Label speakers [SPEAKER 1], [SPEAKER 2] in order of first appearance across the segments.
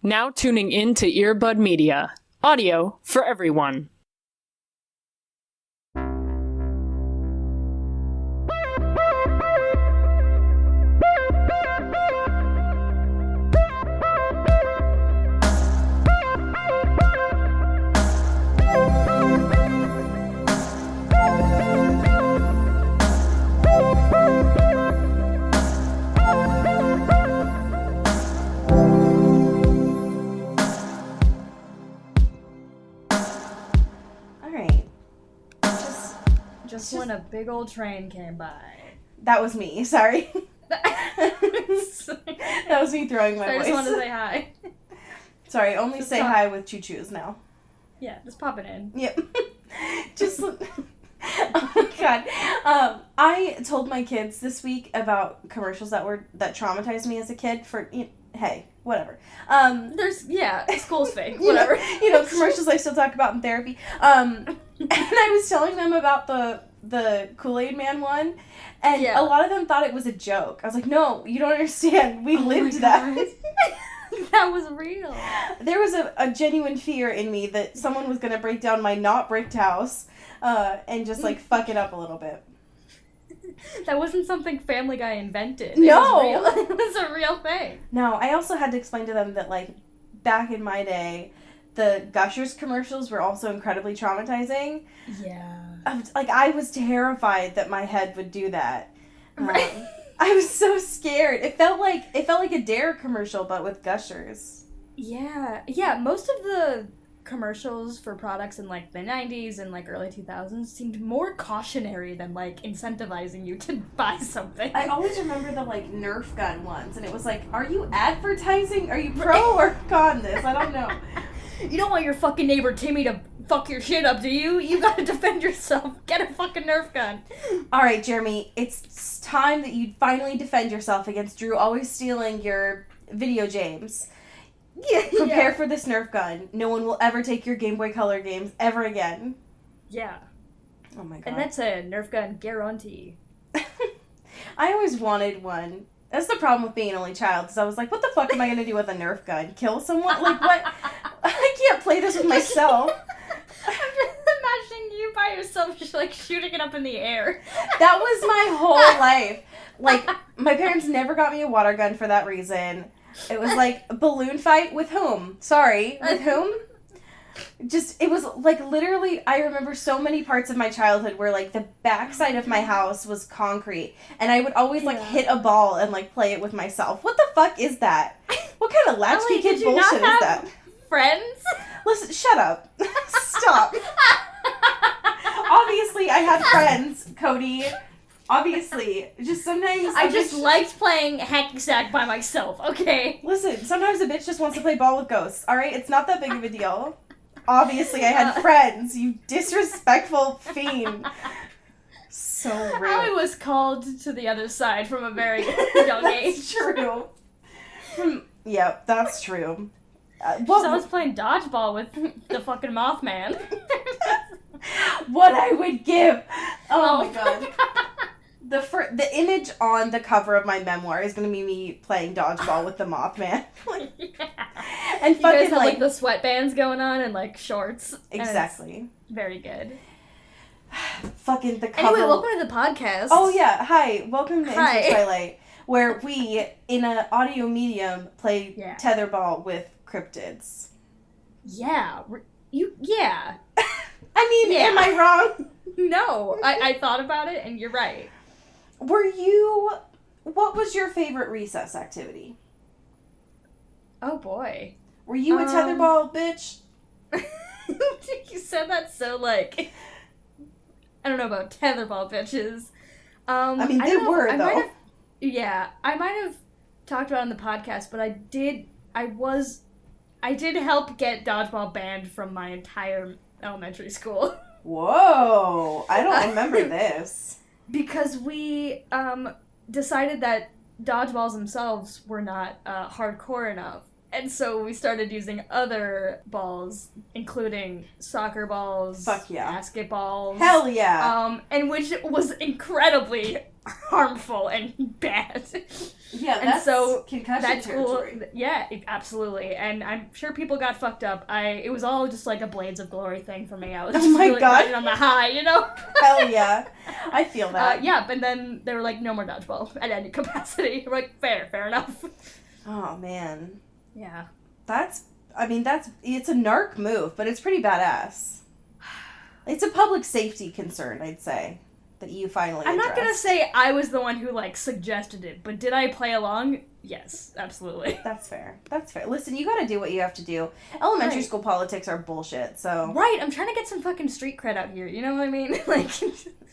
[SPEAKER 1] Now tuning in to Earbud Media. Audio for everyone.
[SPEAKER 2] Just when a big old train came by.
[SPEAKER 3] That was me, sorry. That was me throwing my voice.
[SPEAKER 2] I just wanted to say hi.
[SPEAKER 3] Sorry, only just say hi with choo-choos now.
[SPEAKER 2] Yeah, just pop it in.
[SPEAKER 3] Yep. Just, oh my god. I told my kids this week about commercials that traumatized me as a kid for, hey, whatever.
[SPEAKER 2] School's fake, whatever.
[SPEAKER 3] Commercials I still talk about in therapy. And I was telling them about the Kool-Aid Man one, and a lot of them thought it was a joke. I was like, no, you don't understand. We lived that.
[SPEAKER 2] That was real.
[SPEAKER 3] There was a genuine fear in me that someone was going to break down my not bricked house and just, fuck it up a little bit.
[SPEAKER 2] That wasn't something Family Guy invented.
[SPEAKER 3] No!
[SPEAKER 2] It was real. It was a real thing.
[SPEAKER 3] No, I also had to explain to them that, back in my day, the Gushers commercials were also incredibly traumatizing.
[SPEAKER 2] Yeah.
[SPEAKER 3] I was terrified that my head would do that.
[SPEAKER 2] Right.
[SPEAKER 3] I was so scared. It felt like a Dare commercial, but with Gushers.
[SPEAKER 2] Yeah. Yeah, most of the commercials for products in, the 90s and, early 2000s seemed more cautionary than, incentivizing you to buy something.
[SPEAKER 3] I always remember the, Nerf gun ones, and it was are you advertising? Are you pro or con this? I don't know.
[SPEAKER 2] You don't want your fucking neighbor Timmy to fuck your shit up, do you? You gotta defend yourself. Get a fucking Nerf gun.
[SPEAKER 3] Alright, Jeremy, it's time that you finally defend yourself against Drew always stealing your video games.
[SPEAKER 2] Yeah.
[SPEAKER 3] Prepare for this Nerf gun. No one will ever take your Game Boy Color games ever again.
[SPEAKER 2] Yeah.
[SPEAKER 3] Oh my god.
[SPEAKER 2] And that's a Nerf gun guarantee.
[SPEAKER 3] I always wanted one. That's the problem with being an only child, because I was like, what the fuck am I going to do with a Nerf gun? Kill someone? What? I can't play this with myself.
[SPEAKER 2] I'm just imagining you by yourself just, shooting it up in the air.
[SPEAKER 3] That was my whole life. My parents never got me a water gun for that reason. It was a balloon fight with whom? Sorry, with whom? It was, literally, I remember so many parts of my childhood where, the backside of my house was concrete, and I would always, hit a ball and, play it with myself. What the fuck is that? What kind of latchkey kid bullshit is that?
[SPEAKER 2] Friends?
[SPEAKER 3] Listen, shut up. Stop. Obviously, I had friends, Cody. Obviously. Just sometimes...
[SPEAKER 2] I just liked playing hacky sack by myself, okay?
[SPEAKER 3] Listen, sometimes a bitch just wants to play ball with ghosts, alright? It's not that big of a deal. Obviously, I had friends, you disrespectful fiend. So rude.
[SPEAKER 2] I was called to the other side from a very young age.
[SPEAKER 3] That's true. Yep, that's true.
[SPEAKER 2] I was playing dodgeball with the fucking Mothman.
[SPEAKER 3] What I would give! Oh my god. The image on the cover of my memoir is going to be me playing dodgeball with the Mothman.
[SPEAKER 2] Yeah.
[SPEAKER 3] And
[SPEAKER 2] you
[SPEAKER 3] fucking
[SPEAKER 2] guys have, the sweatbands going on and, shorts.
[SPEAKER 3] Exactly.
[SPEAKER 2] Very good.
[SPEAKER 3] Fucking the cover.
[SPEAKER 2] Anyway, welcome to the podcast.
[SPEAKER 3] Oh, yeah. Hi. Welcome to Into Twilight, where we, in an audio medium, play tetherball with cryptids.
[SPEAKER 2] Yeah. Yeah.
[SPEAKER 3] I mean, am I wrong?
[SPEAKER 2] No. I thought about it, and you're right.
[SPEAKER 3] What was your favorite recess activity?
[SPEAKER 2] Oh, boy.
[SPEAKER 3] Were you a tetherball bitch?
[SPEAKER 2] You said that so, I don't know about tetherball bitches.
[SPEAKER 3] I mean, they were, though.
[SPEAKER 2] I might have talked about it on the podcast, but I did help get dodgeball banned from my entire elementary school.
[SPEAKER 3] Whoa! I don't remember this.
[SPEAKER 2] Because we decided that dodgeballs themselves were not hardcore enough. And so we started using other balls, including soccer balls,
[SPEAKER 3] fuck yeah,
[SPEAKER 2] basketballs.
[SPEAKER 3] Hell yeah.
[SPEAKER 2] And which was incredibly harmful and bad.
[SPEAKER 3] Yeah,
[SPEAKER 2] and
[SPEAKER 3] that's
[SPEAKER 2] so
[SPEAKER 3] concussion
[SPEAKER 2] that school,
[SPEAKER 3] territory.
[SPEAKER 2] yeah, absolutely. And I'm sure people got fucked up. It was all just like a Blades of Glory thing for me. I was
[SPEAKER 3] Oh
[SPEAKER 2] just
[SPEAKER 3] my
[SPEAKER 2] really
[SPEAKER 3] God.
[SPEAKER 2] riding on the high, you know?
[SPEAKER 3] Hell yeah. I feel that.
[SPEAKER 2] Yeah, but then they were like, no more dodgeball at any capacity. We're like, fair enough.
[SPEAKER 3] Oh, man.
[SPEAKER 2] Yeah.
[SPEAKER 3] It's a narc move, but it's pretty badass. It's a public safety concern, I'd say, that you finally
[SPEAKER 2] I'm not gonna
[SPEAKER 3] addressed.
[SPEAKER 2] say I was the one who, like, suggested it, but did I play along? Yes, absolutely.
[SPEAKER 3] That's fair. Listen, you gotta do what you have to do. Elementary
[SPEAKER 2] Right.
[SPEAKER 3] school politics are bullshit, so...
[SPEAKER 2] Right, I'm trying to get some fucking street cred out here, you know what I mean? Like...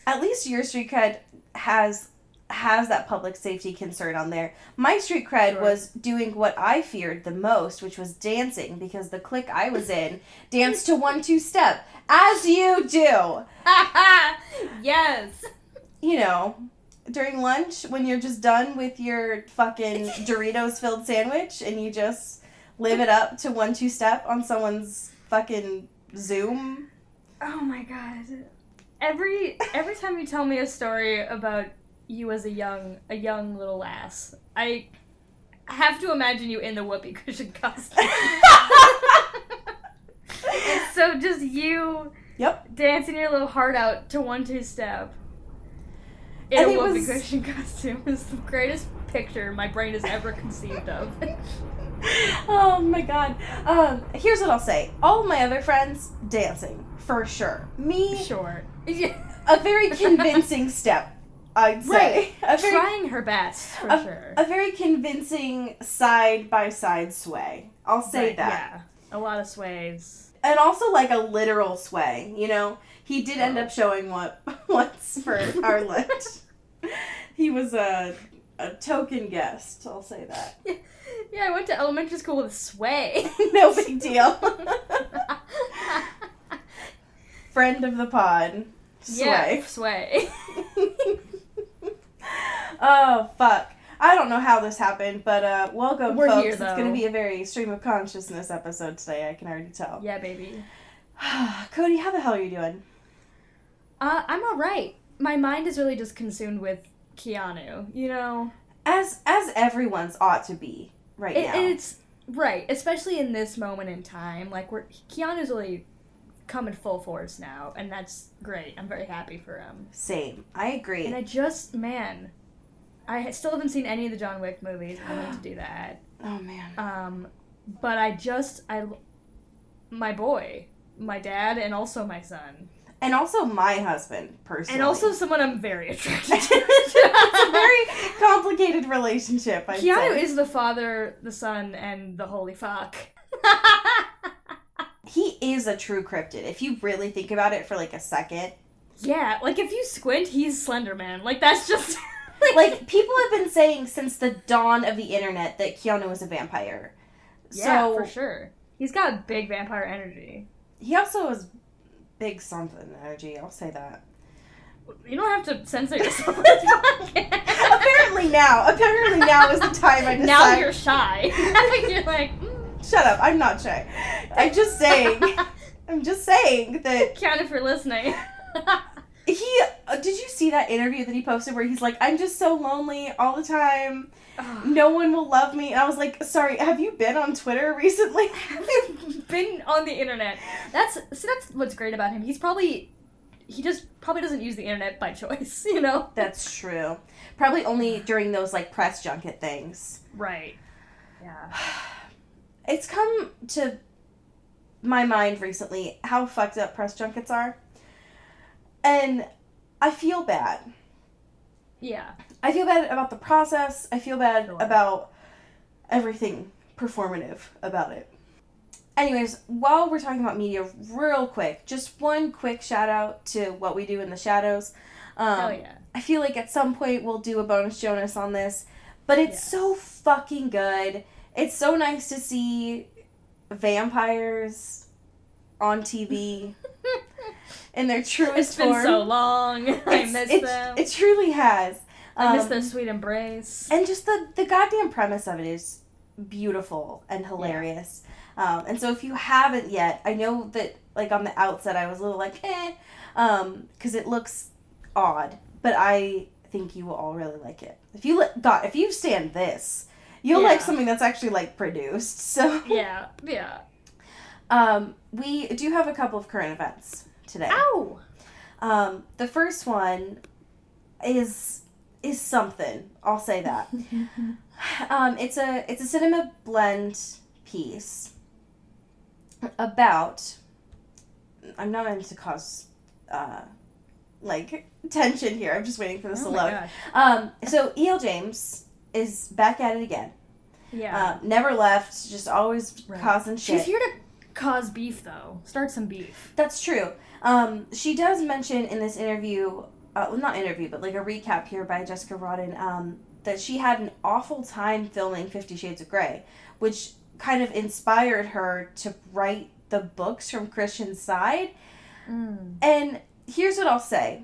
[SPEAKER 3] At least your street cred has that public safety concern on there. My street cred
[SPEAKER 2] Sure.
[SPEAKER 3] was doing what I feared the most, which was dancing, because the clique I was in danced to 1-2 step, as you do.
[SPEAKER 2] Yes!
[SPEAKER 3] You know, during lunch, when you're just done with your fucking Doritos-filled sandwich, and you just live it up to 1-2 step on someone's fucking Zoom.
[SPEAKER 2] Oh my god. Every time you tell me a story about you as a young little lass, I have to imagine you in the whoopee cushion costume. And so just you dancing your little heart out to 1-2 step in
[SPEAKER 3] And
[SPEAKER 2] a
[SPEAKER 3] it
[SPEAKER 2] whoopee
[SPEAKER 3] was-
[SPEAKER 2] cushion costume is the greatest picture my brain has ever conceived of.
[SPEAKER 3] Oh my god. Here's what I'll say. All of my other friends, dancing, for sure. Me,
[SPEAKER 2] Sure.
[SPEAKER 3] a very convincing step, I'd say.
[SPEAKER 2] Right. Trying her best, for sure.
[SPEAKER 3] A very convincing side-by-side sway. I'll say
[SPEAKER 2] Right,
[SPEAKER 3] that.
[SPEAKER 2] Yeah. A lot of sways.
[SPEAKER 3] And also, like, a literal sway, you know? He did end up showing once for our lunch. He was a token guest, I'll say that.
[SPEAKER 2] Yeah, I went to elementary school with sway.
[SPEAKER 3] No big deal. Friend of the pod. Sway.
[SPEAKER 2] Yeah, sway.
[SPEAKER 3] Oh, fuck. I don't know how this happened, but welcome,
[SPEAKER 2] We're
[SPEAKER 3] folks.
[SPEAKER 2] here,
[SPEAKER 3] It's
[SPEAKER 2] though.
[SPEAKER 3] going to be a very stream of consciousness episode today, I can already tell.
[SPEAKER 2] Yeah, baby.
[SPEAKER 3] Cody, how the hell are you doing?
[SPEAKER 2] I'm alright. My mind is really just consumed with Keanu, you know?
[SPEAKER 3] As everyone's ought to be right now.
[SPEAKER 2] It's right, especially in this moment in time. Like, Keanu's really coming full force now, and that's great. I'm very happy for him.
[SPEAKER 3] Same. I agree.
[SPEAKER 2] And I still haven't seen any of the John Wick movies. I need to do that.
[SPEAKER 3] Oh, man.
[SPEAKER 2] But my boy, my dad, and also my son.
[SPEAKER 3] And also my husband, personally.
[SPEAKER 2] And also someone I'm very attracted to.
[SPEAKER 3] It's a very complicated relationship, I'd
[SPEAKER 2] Keanu
[SPEAKER 3] say.
[SPEAKER 2] is the Father, the Son, and the Holy Fuck.
[SPEAKER 3] He is a true cryptid. If you really think about it for, like, a second.
[SPEAKER 2] Yeah, like, if you squint, he's Slender Man. Like, that's just...
[SPEAKER 3] Like, people have been saying since the dawn of the internet that Keanu is a vampire.
[SPEAKER 2] Yeah,
[SPEAKER 3] So,
[SPEAKER 2] for sure. He's got big vampire energy.
[SPEAKER 3] he also has big something energy, I'll say that.
[SPEAKER 2] You don't have to censor yourself on this podcast.
[SPEAKER 3] Apparently now is the time I decide.
[SPEAKER 2] Now you're shy. You're like,
[SPEAKER 3] Shut up, I'm not shy. I'm just saying that
[SPEAKER 2] Keanu, if you're listening.
[SPEAKER 3] did you see that interview that he posted where he's like, I'm just so lonely all the time. No one will love me. And I was like, sorry, have you been on Twitter recently?
[SPEAKER 2] Been on the internet. That's what's great about him. He just probably doesn't use the internet by choice, you know?
[SPEAKER 3] That's true. Probably only during those, like, press junket things.
[SPEAKER 2] Right. Yeah.
[SPEAKER 3] It's come to my mind recently how fucked up press junkets are. And I feel bad.
[SPEAKER 2] Yeah.
[SPEAKER 3] I feel bad about the process. I feel bad
[SPEAKER 2] Sure.
[SPEAKER 3] about everything performative about it. Anyways, while we're talking about media, real quick, just one quick shout out to what we do in the shadows.
[SPEAKER 2] Hell yeah.
[SPEAKER 3] I feel like at some point we'll do a bonus Jonas on this, but it's
[SPEAKER 2] Yes.
[SPEAKER 3] so fucking good. It's so nice to see vampires on TV in their truest
[SPEAKER 2] It's been
[SPEAKER 3] form.
[SPEAKER 2] so long. I miss them.
[SPEAKER 3] It truly has.
[SPEAKER 2] I miss their sweet embrace.
[SPEAKER 3] And just the goddamn premise of it is beautiful and hilarious. And so if you haven't yet, I know that, like, on the outset I was a little like, because it looks odd. But I think you will all really like it. If you stand this, you'll like something that's actually like produced. So
[SPEAKER 2] Yeah.
[SPEAKER 3] We do have a couple of current events today.
[SPEAKER 2] Ow!
[SPEAKER 3] The first one is something. I'll say that. It's a cinema blend piece about. I'm not going to cause like tension here. I'm just waiting for this to load. So E.L. James is back at it again.
[SPEAKER 2] Yeah.
[SPEAKER 3] Never left. Just always causing shit.
[SPEAKER 2] She's here to cause beef, though. Start some beef.
[SPEAKER 3] That's true. She does mention in this interview, well, not interview, but like a recap here by Jessica Rodden, that she had an awful time filming 50 Shades of Grey, which kind of inspired her to write the books from Christian's side. And here's what I'll say.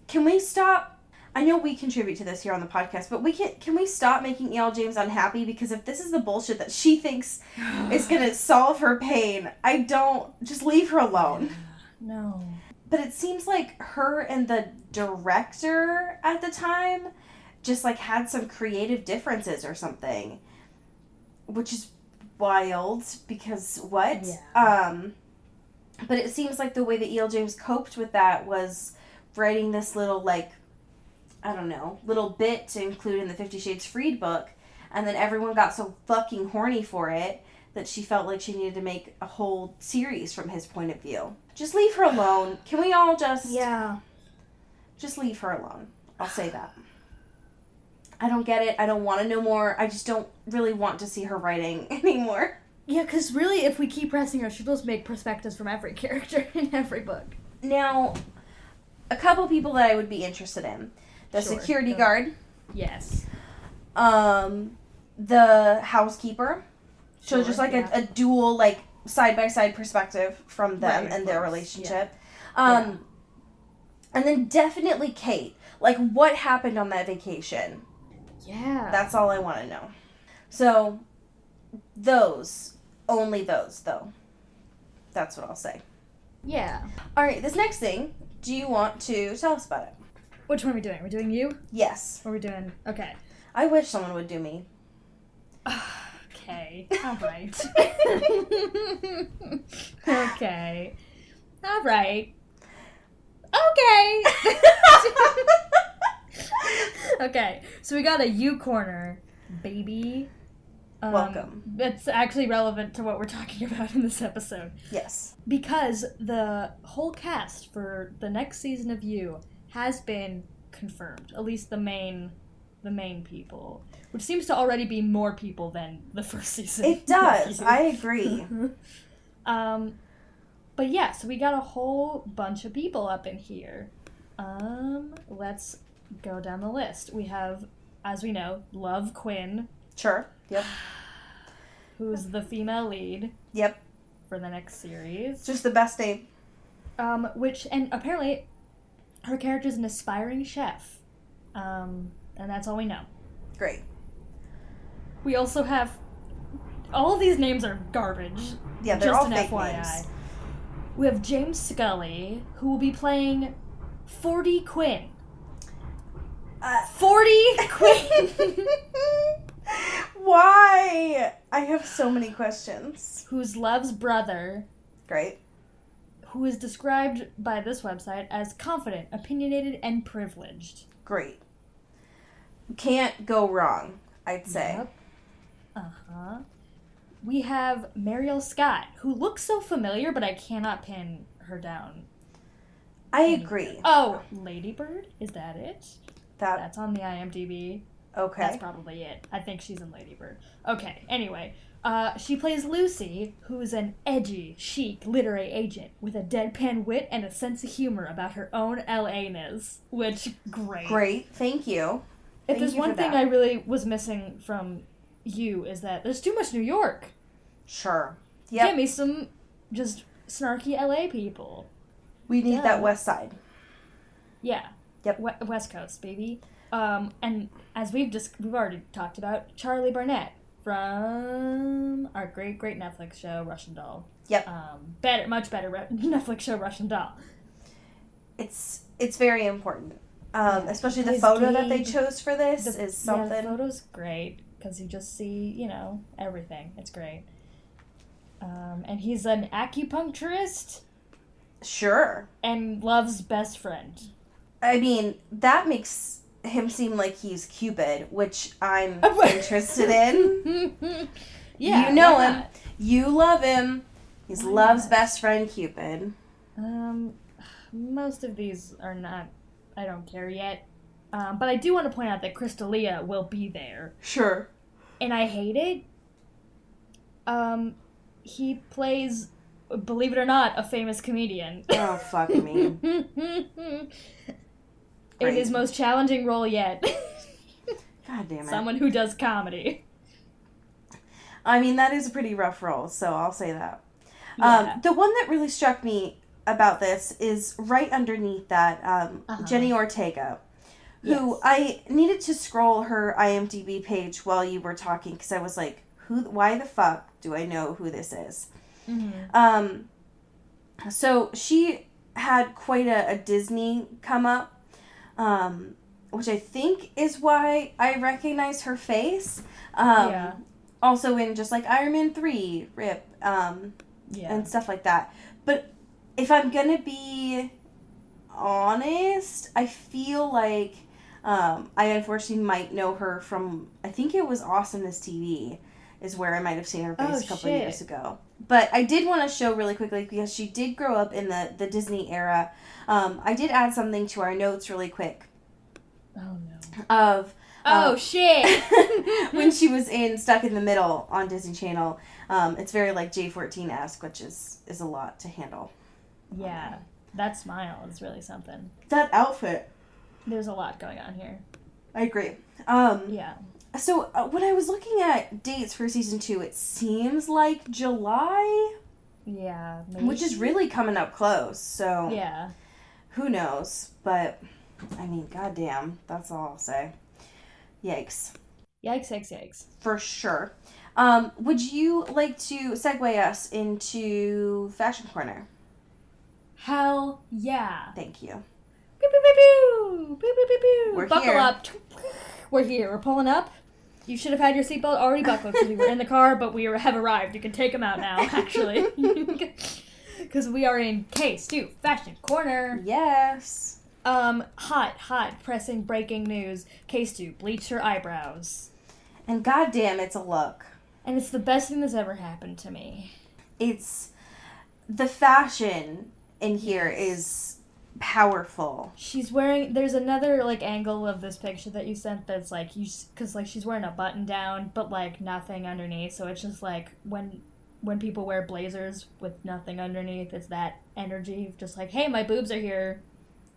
[SPEAKER 3] Can we stop? I know we contribute to this here on the podcast, but can we stop making E.L. James unhappy? Because if this is the bullshit that she thinks is going to solve her pain, just leave her alone.
[SPEAKER 2] No.
[SPEAKER 3] But it seems like her and the director at the time just like had some creative differences or something, which is wild because what?
[SPEAKER 2] Yeah.
[SPEAKER 3] But it seems like the way that E.L. James coped with that was writing this little like, I don't know, little bit to include in the 50 Shades Freed book, and then everyone got so fucking horny for it that she felt like she needed to make a whole series from his point of view. Just leave her alone. Can we all just...
[SPEAKER 2] Yeah.
[SPEAKER 3] Just leave her alone. I'll say that. I don't get it. I don't want to know more. I just don't really want to see her writing anymore.
[SPEAKER 2] Yeah, because really, if we keep pressing her, she'll just make perspectives from every character in every book.
[SPEAKER 3] Now, a couple people that I would be interested in. The security guard.
[SPEAKER 2] Yes.
[SPEAKER 3] The housekeeper. So just like a dual, like, side-by-side perspective from them and their relationship. And then definitely Kate. Like, what happened on that vacation?
[SPEAKER 2] Yeah.
[SPEAKER 3] That's all I want to know. So, only those, though. That's what I'll say.
[SPEAKER 2] Yeah.
[SPEAKER 3] All right, this next thing, do you want to tell us about it?
[SPEAKER 2] Which one are we doing? Are we doing you?
[SPEAKER 3] Yes.
[SPEAKER 2] Or are we doing... Okay.
[SPEAKER 3] I wish someone would do me.
[SPEAKER 2] Okay. All right. Okay. All right. Okay. Okay. So we got a U corner, baby.
[SPEAKER 3] Welcome.
[SPEAKER 2] That's actually relevant to what we're talking about in this episode.
[SPEAKER 3] Yes.
[SPEAKER 2] Because the whole cast for the next season of You has been confirmed. At least the main people. Which seems to already be more people than the first season.
[SPEAKER 3] It does. I agree.
[SPEAKER 2] But yeah, so we got a whole bunch of people up in here. Let's go down the list. We have, as we know, Love Quinn.
[SPEAKER 3] Sure. Yep.
[SPEAKER 2] Who's the female lead.
[SPEAKER 3] Yep.
[SPEAKER 2] For the next series.
[SPEAKER 3] Just the best name.
[SPEAKER 2] And apparently her character's an aspiring chef. And that's all we know.
[SPEAKER 3] Great.
[SPEAKER 2] We also have... All of these names are garbage.
[SPEAKER 3] Yeah, they're
[SPEAKER 2] just
[SPEAKER 3] all
[SPEAKER 2] an
[SPEAKER 3] fake
[SPEAKER 2] FYI.
[SPEAKER 3] names.
[SPEAKER 2] We have James Scully, who will be playing 40 Quinn. 40 Quinn!
[SPEAKER 3] Why? I have so many questions.
[SPEAKER 2] Who's Love's brother.
[SPEAKER 3] Great.
[SPEAKER 2] Who is described by this website as confident, opinionated, and privileged.
[SPEAKER 3] Great. Can't go wrong, I'd say.
[SPEAKER 2] Yep. Uh-huh. We have Mariel Scott, who looks so familiar, but I cannot pin her down.
[SPEAKER 3] I agree.
[SPEAKER 2] Oh, Ladybird? Is that it?
[SPEAKER 3] That
[SPEAKER 2] That's on the IMDb.
[SPEAKER 3] okay.
[SPEAKER 2] That's probably it. I think she's in Ladybird. Okay, anyway. She plays Lucy, who is an edgy, chic literary agent with a deadpan wit and a sense of humor about her own LA-ness. Which, great.
[SPEAKER 3] Great. Thank you.
[SPEAKER 2] If there's one thing I really was missing from You is that there's too much New York.
[SPEAKER 3] Sure. Yep.
[SPEAKER 2] Give me some just snarky LA people.
[SPEAKER 3] We need that West Side.
[SPEAKER 2] Yeah.
[SPEAKER 3] Yep.
[SPEAKER 2] West Coast, baby. And as we've already talked about, Charlie Barnett from our great Netflix show Russian Doll.
[SPEAKER 3] Yep.
[SPEAKER 2] Much better Netflix show Russian Doll.
[SPEAKER 3] It's very important. Especially the
[SPEAKER 4] His
[SPEAKER 3] photo that they
[SPEAKER 4] gait,
[SPEAKER 3] chose for this is something.
[SPEAKER 4] Yeah, the photo's great because you just see, everything. It's great. And he's an acupuncturist
[SPEAKER 3] Sure.
[SPEAKER 4] and loves best friend.
[SPEAKER 3] I mean, that makes him seem like he's Cupid, which I'm interested in.
[SPEAKER 4] Yeah,
[SPEAKER 3] you know
[SPEAKER 4] why
[SPEAKER 3] him.
[SPEAKER 4] not?
[SPEAKER 3] You love him. He's
[SPEAKER 4] Why
[SPEAKER 3] love's
[SPEAKER 4] not?
[SPEAKER 3] best friend, Cupid.
[SPEAKER 4] Most of these are not. I don't care yet. But I do want to point out that Crystalia will be there,
[SPEAKER 3] Sure.
[SPEAKER 4] and I hate it. He plays, believe it or not, a famous comedian.
[SPEAKER 3] Oh, fuck me.
[SPEAKER 4] In
[SPEAKER 3] Great.
[SPEAKER 4] his most challenging role yet.
[SPEAKER 3] God damn it.
[SPEAKER 4] Someone who does comedy.
[SPEAKER 3] I mean, that is a pretty rough role, so I'll say that.
[SPEAKER 4] Yeah.
[SPEAKER 3] The one that really struck me about this is right underneath that, Jenny Ortega, who
[SPEAKER 4] Yes.
[SPEAKER 3] I needed to scroll her IMDb page while you were talking, because I was like, why the fuck do I know who this is?
[SPEAKER 4] Mm-hmm.
[SPEAKER 3] So she had quite a Disney come up, which I think is why I recognize her face.
[SPEAKER 4] Yeah.
[SPEAKER 3] Also in just like Iron Man 3, RIP,
[SPEAKER 4] Yeah.
[SPEAKER 3] and stuff like that. But if I'm gonna be honest, I feel like I unfortunately might know her from, I think it was Awesomeness TV is where I might have seen her face a couple of years ago. But I did want to show really quickly, because she did grow up in the Disney era. I did add something to our notes really quick
[SPEAKER 4] Oh no.
[SPEAKER 3] of
[SPEAKER 4] Oh shit!
[SPEAKER 3] when she was in Stuck in the Middle on Disney Channel. It's very like J14-esque, which is a lot to handle.
[SPEAKER 4] Yeah. That smile is really something.
[SPEAKER 3] That outfit.
[SPEAKER 4] There's a lot going on here.
[SPEAKER 3] I agree.
[SPEAKER 4] Yeah.
[SPEAKER 3] So when I was looking at dates for season 2, it seems like July,
[SPEAKER 4] Yeah. Maybe.
[SPEAKER 3] which is really coming up close. So
[SPEAKER 4] Yeah.
[SPEAKER 3] who knows? But I mean, goddamn, that's all I'll say. Yikes,
[SPEAKER 4] Yikes! Yikes! Yikes!
[SPEAKER 3] for sure. Would you like to segue us into Fashion Corner?
[SPEAKER 4] Hell yeah!
[SPEAKER 3] Thank you.
[SPEAKER 4] Pew pew pew pew! Pew pew pew pew!
[SPEAKER 3] We're
[SPEAKER 4] Buckle
[SPEAKER 3] here.
[SPEAKER 4] up! We're here. We're pulling up. You should have had your seatbelt already buckled because we were in the car, but we have arrived. You can take them out now, actually, because we are in K-Stu Fashion Corner.
[SPEAKER 3] Yes.
[SPEAKER 4] Hot, pressing, breaking news. K-Stu bleached her eyebrows,
[SPEAKER 3] And goddamn, it's a look.
[SPEAKER 4] and it's the best thing that's ever happened to me.
[SPEAKER 3] It's the fashion in here is powerful.
[SPEAKER 4] She's wearing. There's another angle of this picture that you sent that's because she's wearing a button down, but nothing underneath. So it's just when people wear blazers with nothing underneath, it's that energy of just hey, my boobs are here.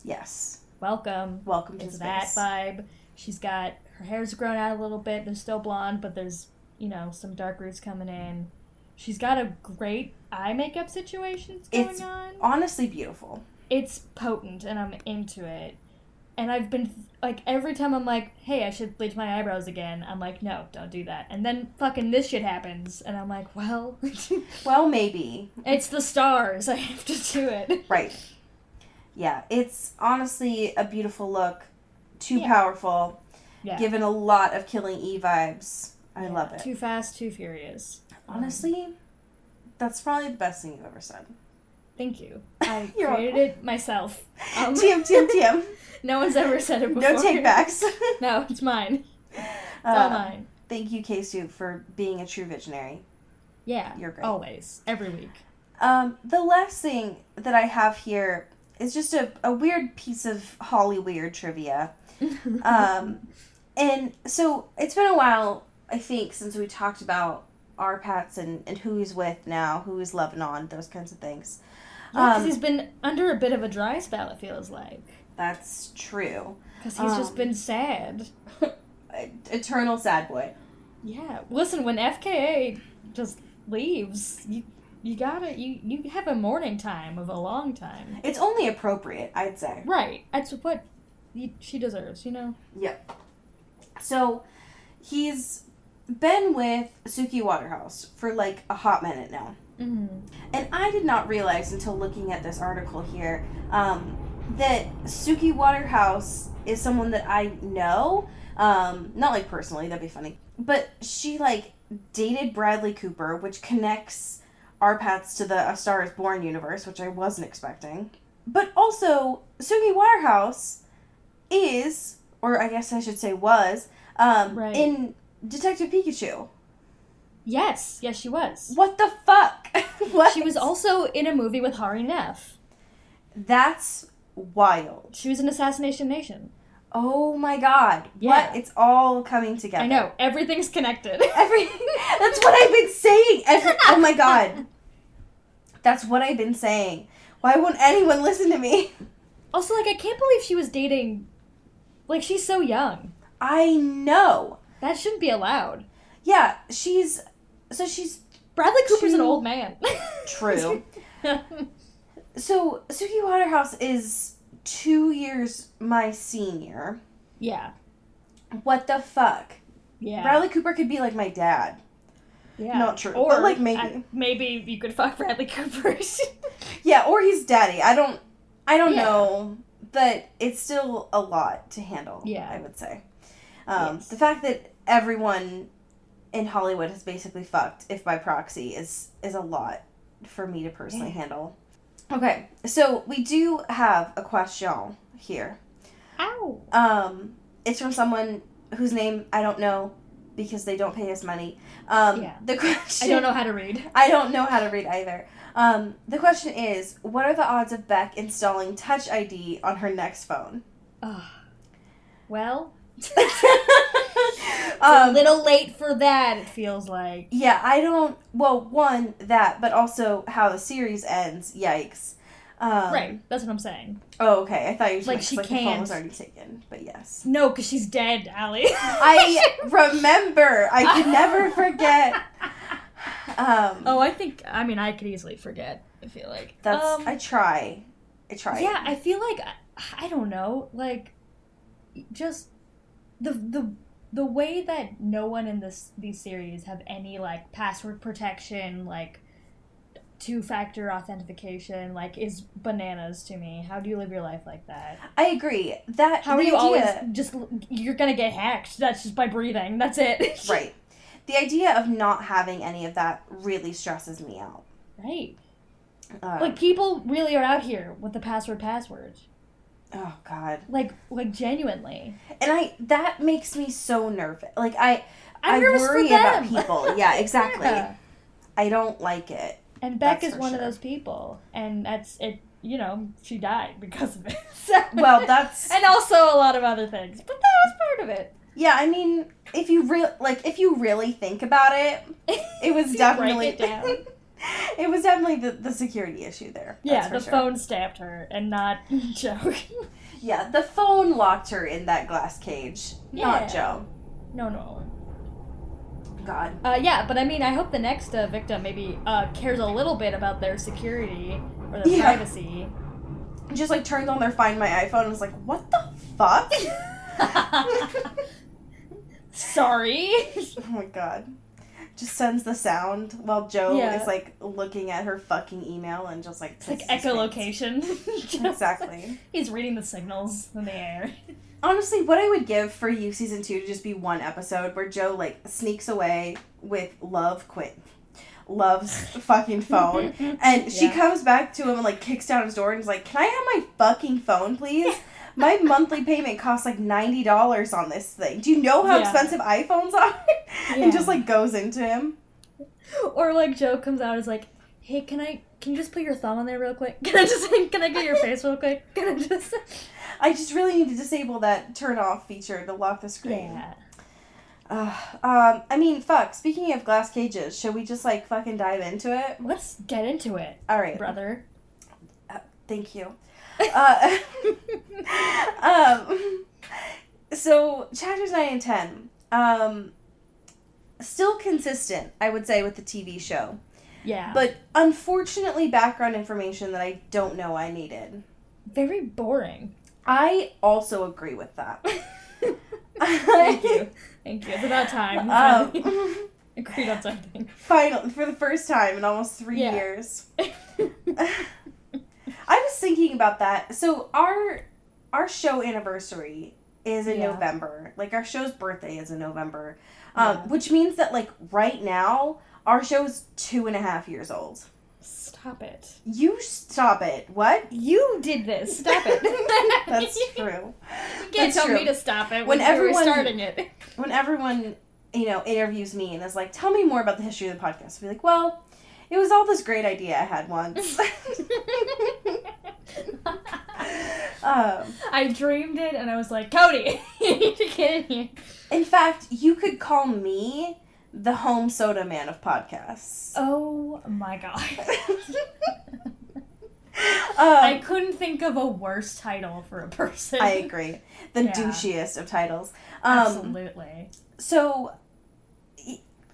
[SPEAKER 3] Yes.
[SPEAKER 4] Welcome.
[SPEAKER 3] Welcome to
[SPEAKER 4] It's
[SPEAKER 3] space.
[SPEAKER 4] that vibe. She's got her hair's grown out a little bit. They're still blonde, but there's some dark roots coming in. She's got a great eye makeup situation going
[SPEAKER 3] It's
[SPEAKER 4] on.
[SPEAKER 3] honestly beautiful.
[SPEAKER 4] It's potent, and I'm into it. And I've been, every time I'm hey, I should bleach my eyebrows again, I'm no, don't do that. And then fucking this shit happens, and I'm well,
[SPEAKER 3] Well, maybe.
[SPEAKER 4] it's the stars, I have to do it.
[SPEAKER 3] Right. Yeah, it's honestly a beautiful look. Too
[SPEAKER 4] Yeah.
[SPEAKER 3] powerful.
[SPEAKER 4] Yeah.
[SPEAKER 3] Given a lot of Killing Eve vibes. I
[SPEAKER 4] Yeah,
[SPEAKER 3] love it.
[SPEAKER 4] Too fast, too furious.
[SPEAKER 3] Honestly, that's probably the best thing you've ever said.
[SPEAKER 4] Thank you. I
[SPEAKER 3] You're
[SPEAKER 4] created it myself.
[SPEAKER 3] TM.
[SPEAKER 4] No one's ever said it before.
[SPEAKER 3] No takebacks.
[SPEAKER 4] No, it's mine. It's all mine.
[SPEAKER 3] Thank you, K-Stu, for being a true visionary.
[SPEAKER 4] Yeah.
[SPEAKER 3] You're great.
[SPEAKER 4] Always. Every week.
[SPEAKER 3] The last thing that I have here is just a weird piece of Holly Weird trivia. And so it's been a while, I think, since we talked about our pets and who he's with now, who he's loving on, those kinds of things.
[SPEAKER 4] Yeah, because he's been under a bit of a dry spell, it feels like.
[SPEAKER 3] That's true.
[SPEAKER 4] Because he's just been sad.
[SPEAKER 3] Eternal sad boy.
[SPEAKER 4] Yeah. Listen, when FKA just leaves, you gotta, you have a mourning time of a long time.
[SPEAKER 3] It's only appropriate, I'd say.
[SPEAKER 4] Right. That's what she deserves,
[SPEAKER 3] Yep. So, he's been with Suki Waterhouse for a hot minute now.
[SPEAKER 4] Mm-hmm.
[SPEAKER 3] And I did not realize until looking at this article here that Suki Waterhouse is someone that I know. Not like personally, that'd be funny. But she like dated Bradley Cooper, which connects our paths to the A Star Is Born universe, which I wasn't expecting. But also, Suki Waterhouse is, or I guess I should say was,
[SPEAKER 4] Right.
[SPEAKER 3] in Detective Pikachu.
[SPEAKER 4] Yes, she was.
[SPEAKER 3] What the fuck? What?
[SPEAKER 4] She was also in a movie with Hari Neff.
[SPEAKER 3] That's wild.
[SPEAKER 4] She was in Assassination Nation.
[SPEAKER 3] Oh my god.
[SPEAKER 4] Yeah.
[SPEAKER 3] What? It's all coming together.
[SPEAKER 4] I know, everything's connected.
[SPEAKER 3] Everything. That's what I've been saying. Oh my god. That's what I've been saying. Why won't anyone listen to me?
[SPEAKER 4] Also, like, I can't believe she was dating... Like, she's so young.
[SPEAKER 3] I know.
[SPEAKER 4] That shouldn't be allowed.
[SPEAKER 3] Yeah, she's...
[SPEAKER 4] Bradley Cooper's an old man.
[SPEAKER 3] True. So, Suki Waterhouse is 2 years my senior.
[SPEAKER 4] Yeah.
[SPEAKER 3] What the fuck?
[SPEAKER 4] Yeah.
[SPEAKER 3] Bradley Cooper could be like my dad.
[SPEAKER 4] Yeah.
[SPEAKER 3] Not true,
[SPEAKER 4] Or,
[SPEAKER 3] but, like, maybe.
[SPEAKER 4] Maybe you could fuck Bradley Cooper.
[SPEAKER 3] Yeah, or he's daddy. I don't
[SPEAKER 4] Yeah.
[SPEAKER 3] know. But it's still a lot to handle,
[SPEAKER 4] Yeah.
[SPEAKER 3] I would say.
[SPEAKER 4] Yes.
[SPEAKER 3] The fact that everyone in Hollywood has basically fucked, if by proxy, is a lot for me to personally handle. Okay, so we do have a question here.
[SPEAKER 4] Ow.
[SPEAKER 3] It's from someone whose name I don't know because they don't pay us money.
[SPEAKER 4] Yeah.
[SPEAKER 3] The question...
[SPEAKER 4] I don't know how to read.
[SPEAKER 3] I don't know how to read either. The question is, what are the odds of Beck installing Touch ID on her next phone?
[SPEAKER 4] Well, a little late for that, it feels like.
[SPEAKER 3] Yeah, I don't... Well, one, that, but also how the series ends. Yikes.
[SPEAKER 4] Right, that's what I'm saying.
[SPEAKER 3] Oh, okay. I thought you were
[SPEAKER 4] Like,
[SPEAKER 3] just
[SPEAKER 4] she
[SPEAKER 3] like the phone
[SPEAKER 4] can't.
[SPEAKER 3] was already taken, but yes.
[SPEAKER 4] No, because she's dead, Allie.
[SPEAKER 3] I remember. I could never forget.
[SPEAKER 4] Oh, I could easily forget, I feel like.
[SPEAKER 3] That's... I try.
[SPEAKER 4] Yeah, I feel like, I don't know, like, just the way that no one in these series have any, like, password protection, like, two-factor authentication, like, is bananas to me. How do you live your life like that?
[SPEAKER 3] I agree. That...
[SPEAKER 4] How are you always just... You're gonna get hacked. That's just by breathing. That's it.
[SPEAKER 3] Right. The idea of not having any of that really stresses me out.
[SPEAKER 4] Right. Like, people really are out here with the password.
[SPEAKER 3] Oh, God.
[SPEAKER 4] Like genuinely.
[SPEAKER 3] And that makes me so nervous. Like, I
[SPEAKER 4] nervous
[SPEAKER 3] worry
[SPEAKER 4] for them.
[SPEAKER 3] about people. Yeah, exactly.
[SPEAKER 4] Yeah.
[SPEAKER 3] I don't like it.
[SPEAKER 4] And Beck
[SPEAKER 3] That's
[SPEAKER 4] is
[SPEAKER 3] for
[SPEAKER 4] one of
[SPEAKER 3] sure.
[SPEAKER 4] those people. And that's it. You know, she died because of it.
[SPEAKER 3] Well, that's...
[SPEAKER 4] And also a lot of other things. But that was part of it.
[SPEAKER 3] Yeah, I mean, if you really think about it, it was definitely...
[SPEAKER 4] Break it down.
[SPEAKER 3] It was definitely the security issue there.
[SPEAKER 4] Yeah,
[SPEAKER 3] That's
[SPEAKER 4] the
[SPEAKER 3] for sure.
[SPEAKER 4] phone stabbed her and not Joe.
[SPEAKER 3] Yeah, the phone locked her in that glass cage, not
[SPEAKER 4] Yeah.
[SPEAKER 3] Joe.
[SPEAKER 4] No.
[SPEAKER 3] God.
[SPEAKER 4] Yeah, but I mean, I hope the next victim maybe cares a little bit about their security or their privacy.
[SPEAKER 3] Just, like, turned on their Find My iPhone and was like, what the fuck?
[SPEAKER 4] Sorry.
[SPEAKER 3] Oh my god. Just sends the sound while Joe
[SPEAKER 4] Yeah.
[SPEAKER 3] is, like, looking at her fucking email and just, like...
[SPEAKER 4] It's like
[SPEAKER 3] pisses his pants.
[SPEAKER 4] echolocation.
[SPEAKER 3] Exactly.
[SPEAKER 4] He's reading the signals in the air.
[SPEAKER 3] Honestly, what I would give for You Season 2 to just be one episode where Joe, like, sneaks away with Love's fucking phone, and she comes back to him and, like, kicks down his door and is like, can I have my fucking phone, please? My monthly payment costs, like, $90 on this thing. Do you know how expensive iPhones are? And just, like, goes into him.
[SPEAKER 4] Or, like, Joe comes out and is like, hey, can you just put your thumb on there real quick? Can I get your face real quick?
[SPEAKER 3] I just really need to disable that turn off feature to lock the screen.
[SPEAKER 4] Yeah.
[SPEAKER 3] I mean, fuck, speaking of glass cages, should we just, like, fucking dive into it?
[SPEAKER 4] Let's get into it,
[SPEAKER 3] Alright.
[SPEAKER 4] brother.
[SPEAKER 3] Thank you. So, chapters 9 and 10, still consistent, I would say, with the TV show.
[SPEAKER 4] Yeah.
[SPEAKER 3] But, unfortunately, background information that I don't know I needed.
[SPEAKER 4] Very boring.
[SPEAKER 3] I also agree with that.
[SPEAKER 4] Thank you. It's about time. Agreed on something.
[SPEAKER 3] Finally, for the first time in almost 3 years. I was thinking about that. So our show anniversary is in November. Like, our show's birthday is in November. Which means that, like, right now, our show's 2.5 years old.
[SPEAKER 4] Stop it.
[SPEAKER 3] You stop it. What?
[SPEAKER 4] You did this. Stop it.
[SPEAKER 3] That's true.
[SPEAKER 4] You can't tell me to stop it when
[SPEAKER 3] everyone
[SPEAKER 4] we're starting it.
[SPEAKER 3] When everyone, interviews me and is like, tell me more about the history of the podcast, I'll be like, well, it was all this great idea I had once.
[SPEAKER 4] I dreamed it and I was like, Cody, you need to get in here.
[SPEAKER 3] In fact, you could call me the home soda man of podcasts.
[SPEAKER 4] Oh my god. I couldn't think of a worse title for a person.
[SPEAKER 3] I agree. The douchiest of titles.
[SPEAKER 4] Absolutely.
[SPEAKER 3] So,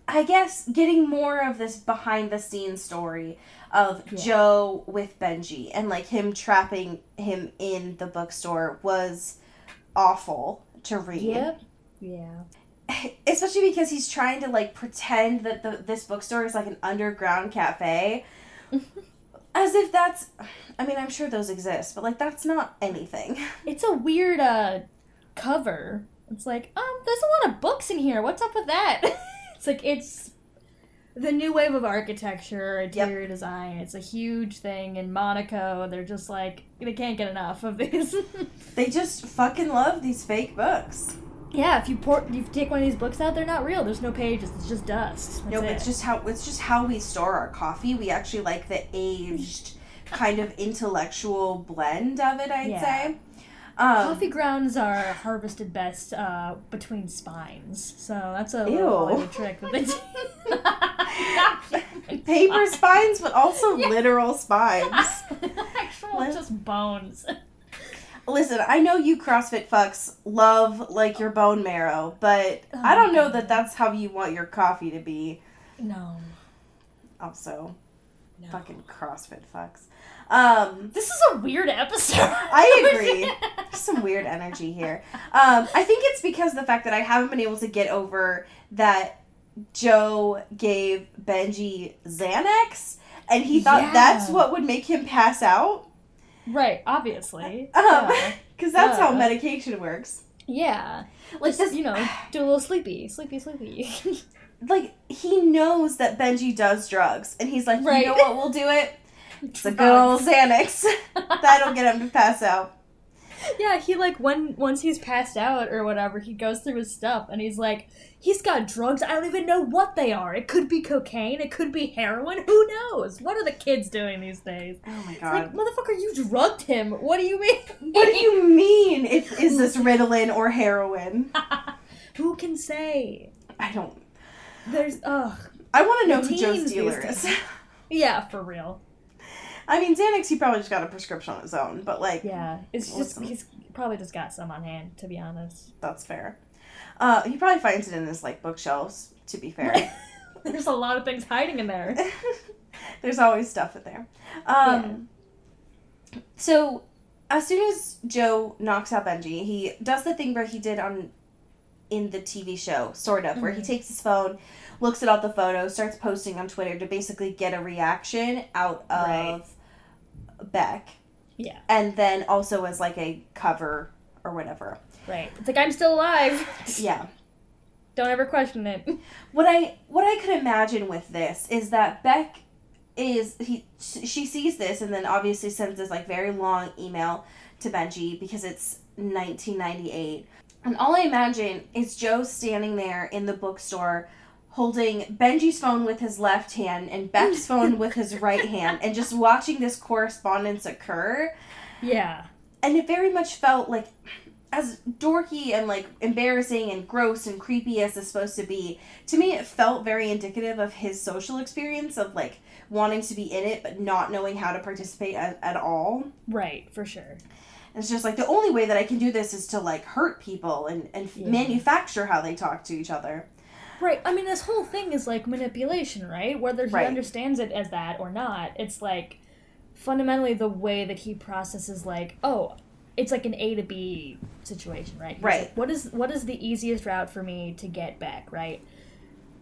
[SPEAKER 3] I guess getting more of this behind-the-scenes story of Joe with Benji and, like, him trapping him in the bookstore was awful to read.
[SPEAKER 4] Yep. Yeah.
[SPEAKER 3] Especially because he's trying to, like, pretend that this bookstore is, like, an underground cafe. As if that's... I mean, I'm sure those exist, but, like, that's not anything.
[SPEAKER 4] It's a weird, cover. It's like, there's a lot of books in here. What's up with that? It's like, it's the new wave of architecture, interior design. It's a huge thing in Monaco. They're just like, they can't get enough of these.
[SPEAKER 3] They just fucking love these fake books.
[SPEAKER 4] Yeah, if you take one of these books out, they're not real. There's no pages. It's just dust.
[SPEAKER 3] It's just how we store our coffee. We actually like the aged kind of intellectual blend of it, I'd say.
[SPEAKER 4] Coffee grounds are harvested best between spines, so that's a little trick that they do.
[SPEAKER 3] Paper spines, but also literal spines.
[SPEAKER 4] Actual, just bones.
[SPEAKER 3] Listen, I know you CrossFit fucks love, like, your bone marrow, but I don't know that that's how you want your coffee to be.
[SPEAKER 4] No.
[SPEAKER 3] Also, fucking CrossFit fucks.
[SPEAKER 4] This is a weird episode.
[SPEAKER 3] I agree. There's some weird energy here. I think it's because of the fact that I haven't been able to get over that Joe gave Benji Xanax, and he thought that's what would make him pass out.
[SPEAKER 4] Right, obviously.
[SPEAKER 3] Because that's how medication works.
[SPEAKER 4] Yeah. Like, just, do a little sleepy.
[SPEAKER 3] Like, he knows that Benji does drugs, and he's like, you know what, we'll do it? It's a good old Xanax. That'll get him to pass out.
[SPEAKER 4] Yeah, he, like, once he's passed out or whatever, he goes through his stuff, and he's like, he's got drugs, I don't even know what they are. It could be cocaine, it could be heroin, who knows? What are the kids doing these days?
[SPEAKER 3] Oh my god.
[SPEAKER 4] It's like, motherfucker, you drugged him. What do you mean?
[SPEAKER 3] What do you mean? Is this Ritalin or heroin?
[SPEAKER 4] Who can say?
[SPEAKER 3] I don't...
[SPEAKER 4] There's,
[SPEAKER 3] I want to know who Joe's dealer is.
[SPEAKER 4] Yeah, for real.
[SPEAKER 3] I mean, Xanax, he probably just got a prescription on his own, but, like...
[SPEAKER 4] Yeah, it's just, he's probably just got some on hand, to be honest.
[SPEAKER 3] That's fair. He probably finds it in his, like, bookshelves, to be fair.
[SPEAKER 4] There's a lot of things hiding in there.
[SPEAKER 3] There's always stuff in there. So, as soon as Joe knocks out Benji, he does the thing where he did in the TV show, sort of, where he takes his phone, looks at all the photos, starts posting on Twitter to basically get a reaction out of Beck. Yeah. And then also as, like, a cover or whatever.
[SPEAKER 4] Right. It's like, I'm still alive.
[SPEAKER 3] Yeah.
[SPEAKER 4] Don't ever question it.
[SPEAKER 3] What I could imagine with this is that Beck she sees this and then obviously sends this, like, very long email to Benji because it's 1998. And all I imagine is Joe standing there in the bookstore holding Benji's phone with his left hand and Beck's phone with his right hand and just watching this correspondence occur.
[SPEAKER 4] Yeah.
[SPEAKER 3] And it very much felt like, as dorky and, like, embarrassing and gross and creepy as it's supposed to be, to me it felt very indicative of his social experience of, like, wanting to be in it but not knowing how to participate at all.
[SPEAKER 4] Right, for sure.
[SPEAKER 3] And it's just like, the only way that I can do this is to, like, hurt people and manufacture how they talk to each other.
[SPEAKER 4] Right. I mean, this whole thing is, like, manipulation, right? Whether he understands it as that or not, it's, like, fundamentally the way that he processes, like, oh, it's like an A to B situation, right? He's like, what is the easiest route for me to get back, right?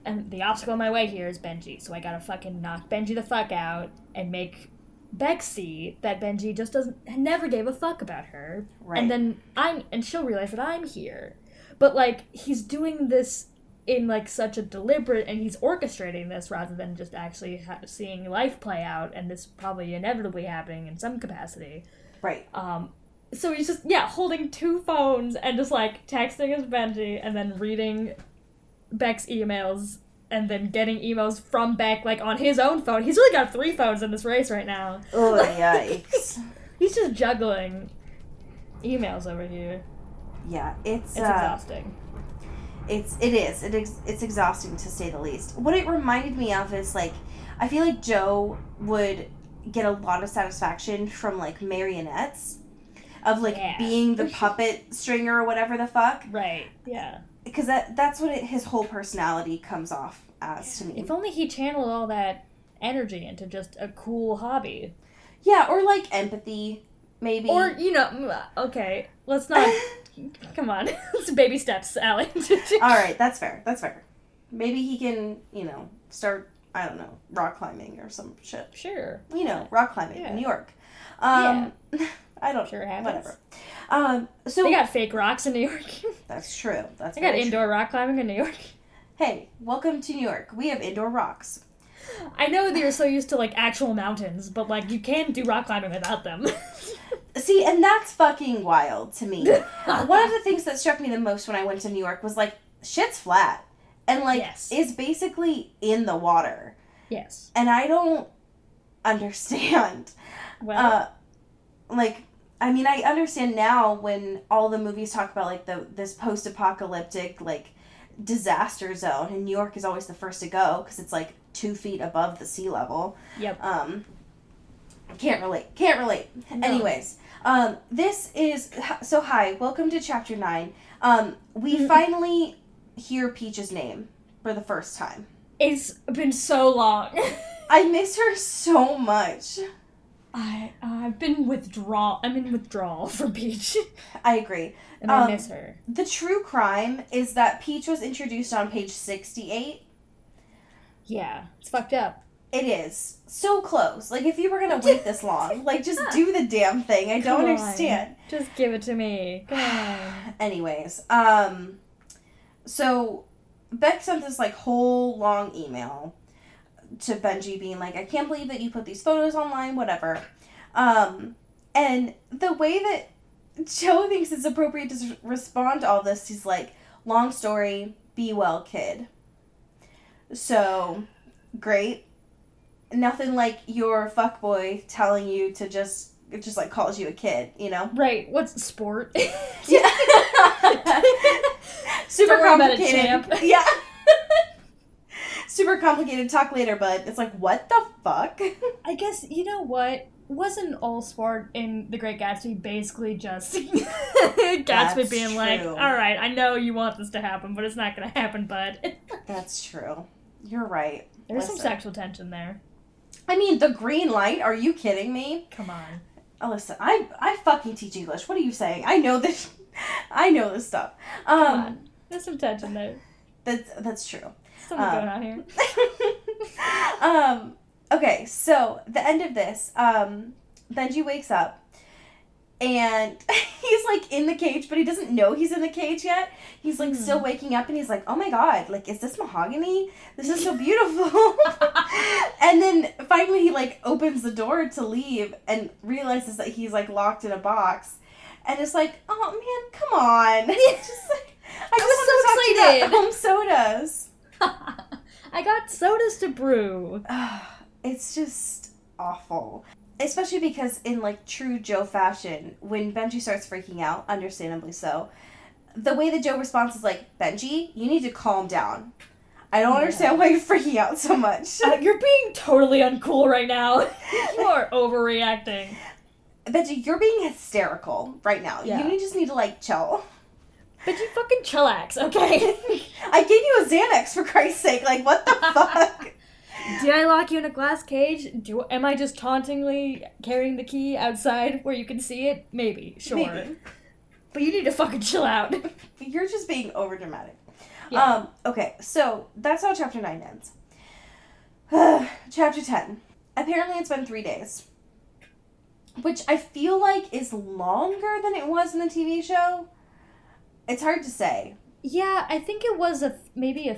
[SPEAKER 4] And the obstacle in my way here is Benji, so I gotta fucking knock Benji the fuck out and make Bexy that Benji just never gave a fuck about her.
[SPEAKER 3] Right.
[SPEAKER 4] And then she'll realize that I'm here. But, like, he's doing this in, like, such a deliberate, and he's orchestrating this rather than just actually seeing life play out, and this probably inevitably happening in some capacity.
[SPEAKER 3] Right.
[SPEAKER 4] So he's just, holding 2 phones and just, like, texting his Benji and then reading Beck's emails and then getting emails from Beck, like, on his own phone. He's really got 3 phones in this race right now.
[SPEAKER 3] Oh, yikes.
[SPEAKER 4] He's just juggling emails over here.
[SPEAKER 3] Yeah, it's
[SPEAKER 4] exhausting.
[SPEAKER 3] It is. It's exhausting, to say the least. What it reminded me of is, like, I feel like Joe would get a lot of satisfaction from, like, marionettes. Of, like, being the puppet stringer or whatever the fuck.
[SPEAKER 4] Right, yeah.
[SPEAKER 3] Because that's what his whole personality comes off as to me.
[SPEAKER 4] If only he channeled all that energy into just a cool hobby.
[SPEAKER 3] Yeah, or, like, empathy, maybe.
[SPEAKER 4] Or, okay, let's not... Come on. It's baby steps, Allie.
[SPEAKER 3] Alright, that's fair. Maybe he can, start, I don't know, rock climbing or some shit.
[SPEAKER 4] Sure.
[SPEAKER 3] Rock climbing in New York. I don't
[SPEAKER 4] sure happens.
[SPEAKER 3] Whatever. So
[SPEAKER 4] they got fake rocks in New York.
[SPEAKER 3] That's true.
[SPEAKER 4] They got indoor rock climbing in New York.
[SPEAKER 3] Hey, welcome to New York. We have indoor rocks.
[SPEAKER 4] I know that you're so used to, like, actual mountains, but, like, you can do rock climbing without them.
[SPEAKER 3] See, and that's fucking wild to me. One of the things that struck me the most when I went to New York was, like, shit's flat. And, like, is basically in the water.
[SPEAKER 4] Yes.
[SPEAKER 3] And I don't understand.
[SPEAKER 4] Well...
[SPEAKER 3] I understand now when all the movies talk about, like, this post-apocalyptic, like, disaster zone, and New York is always the first to go, because it's, like, 2 feet above the sea level.
[SPEAKER 4] Yep.
[SPEAKER 3] Can't relate. No. Anyways, this is, so hi, welcome to Chapter 9. We finally hear Peach's name for the first time.
[SPEAKER 4] It's been so long.
[SPEAKER 3] I miss her so much.
[SPEAKER 4] I'm in withdrawal from Peach.
[SPEAKER 3] I agree.
[SPEAKER 4] And I miss her.
[SPEAKER 3] The true crime is that Peach was introduced on page 68.
[SPEAKER 4] Yeah, it's fucked up.
[SPEAKER 3] It is. So close. Like, if you were gonna wait this long, like, just do the damn thing. I don't understand.
[SPEAKER 4] Just give it to me. Come on.
[SPEAKER 3] Anyways, so Beck sent this, like, whole long email to Benji being like, I can't believe that you put these photos online, whatever. And the way that Joe thinks it's appropriate to respond to all this, he's like, long story, be well, kid. So, great. Nothing like your fuckboy telling you to just like calls you a kid,
[SPEAKER 4] Right. What's sport?
[SPEAKER 3] Yeah. Super complicated. Yeah. Super complicated. Talk later, bud. It's like, what the fuck?
[SPEAKER 4] I guess, you know what? Wasn't all sport in The Great Gatsby basically just Gatsby
[SPEAKER 3] That's
[SPEAKER 4] being
[SPEAKER 3] true.
[SPEAKER 4] like, alright, I know you want this to happen, but it's not gonna happen, bud.
[SPEAKER 3] That's true. You're right.
[SPEAKER 4] There's some sexual tension there.
[SPEAKER 3] I mean, the green light? Are you kidding me?
[SPEAKER 4] Come on.
[SPEAKER 3] Oh, listen, I fucking teach English. What are you saying? I know this. I know this stuff.
[SPEAKER 4] Come on. There's some tension there.
[SPEAKER 3] That's true.
[SPEAKER 4] Something going on here.
[SPEAKER 3] Okay, so the end of this, Benji wakes up and he's like in the cage, but he doesn't know he's in the cage yet. He's like still waking up and he's like, oh my god, like, is this mahogany? This is so beautiful. And then finally he like opens the door to leave and realizes that he's like locked in a box. And it's like, oh man, come on. Just like, I was so excited. Home sodas.
[SPEAKER 4] I got sodas to brew.
[SPEAKER 3] It's just awful. Especially because in, like, true Joe fashion, when Benji starts freaking out, understandably so, the way that Joe responds is like, Benji, you need to calm down. I don't understand why you're freaking out so much.
[SPEAKER 4] You're being totally uncool right now. You are overreacting.
[SPEAKER 3] Benji, you're being hysterical right now.
[SPEAKER 4] Yeah.
[SPEAKER 3] You just need to, like, chill.
[SPEAKER 4] Benji, fucking chillax, okay?
[SPEAKER 3] I gave you a Xanax, for Christ's sake. Like, what the fuck?
[SPEAKER 4] Did I lock you in a glass cage? Am I just tauntingly carrying the key outside where you can see it? Maybe. Sure.
[SPEAKER 3] Maybe.
[SPEAKER 4] But you need to fucking chill out.
[SPEAKER 3] You're just being overdramatic.
[SPEAKER 4] Yeah.
[SPEAKER 3] Okay, so that's how Chapter 9 ends. Chapter 10. Apparently it's been 3 days. which I feel like is longer than it was in the TV show. It's hard to say.
[SPEAKER 4] Yeah, I think it was maybe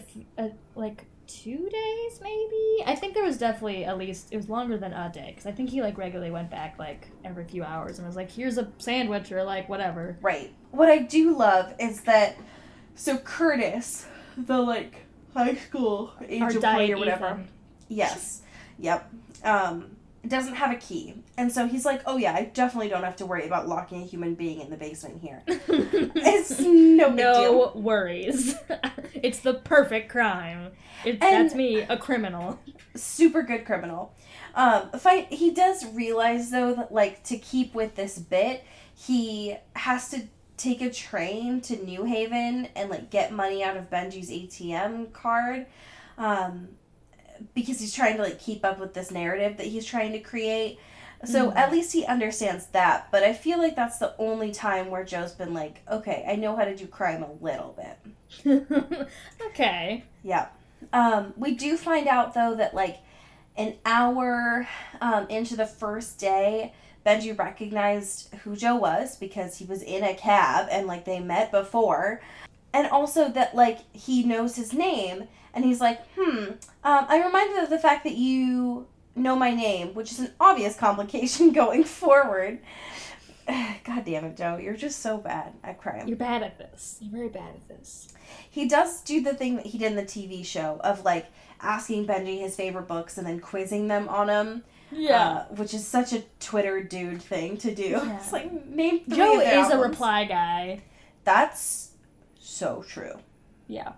[SPEAKER 4] like 2 days, maybe? I think there was definitely at least, it was longer than a day, because I think he, like, regularly went back, like, every few hours and was like, here's a sandwich, or, like, whatever.
[SPEAKER 3] Right. What I do love is that, so Curtis, the, like, high school age employee or whatever.
[SPEAKER 4] Ethan.
[SPEAKER 3] Yes. Yep. Doesn't have a key. And so he's like, oh yeah, I definitely don't have to worry about locking a human being in the basement here. It's no big deal.
[SPEAKER 4] No worries. It's the perfect crime. That's me, a criminal.
[SPEAKER 3] Super good criminal. He does realize, though, that, like, to keep with this bit, he has to take a train to New Haven and, like, get money out of Benji's ATM card. Because he's trying to, like, keep up with this narrative that he's trying to create. So at least he understands that. But I feel like that's the only time where Joe's been like, okay, I know how to do crime a little bit.
[SPEAKER 4] Okay.
[SPEAKER 3] Yeah. We do find out, though, that, like, an hour into the first day, Benji recognized who Joe was because he was in a cab and, like, they met before. And also that, like, he knows his name. And he's like, I'm reminded of the fact that you know my name, which is an obvious complication going forward. God damn it, Joe. You're just so bad at crime.
[SPEAKER 4] You're bad at this. You're very bad at this.
[SPEAKER 3] He does do the thing that he did in the TV show of, like, asking Benji his favorite books and then quizzing them on them.
[SPEAKER 4] Yeah.
[SPEAKER 3] Which is such a Twitter dude thing to do.
[SPEAKER 4] Yeah.
[SPEAKER 3] It's like, name 3
[SPEAKER 4] Joe
[SPEAKER 3] of their
[SPEAKER 4] is a
[SPEAKER 3] albums.
[SPEAKER 4] reply guy.
[SPEAKER 3] That's so true.
[SPEAKER 4] Yeah.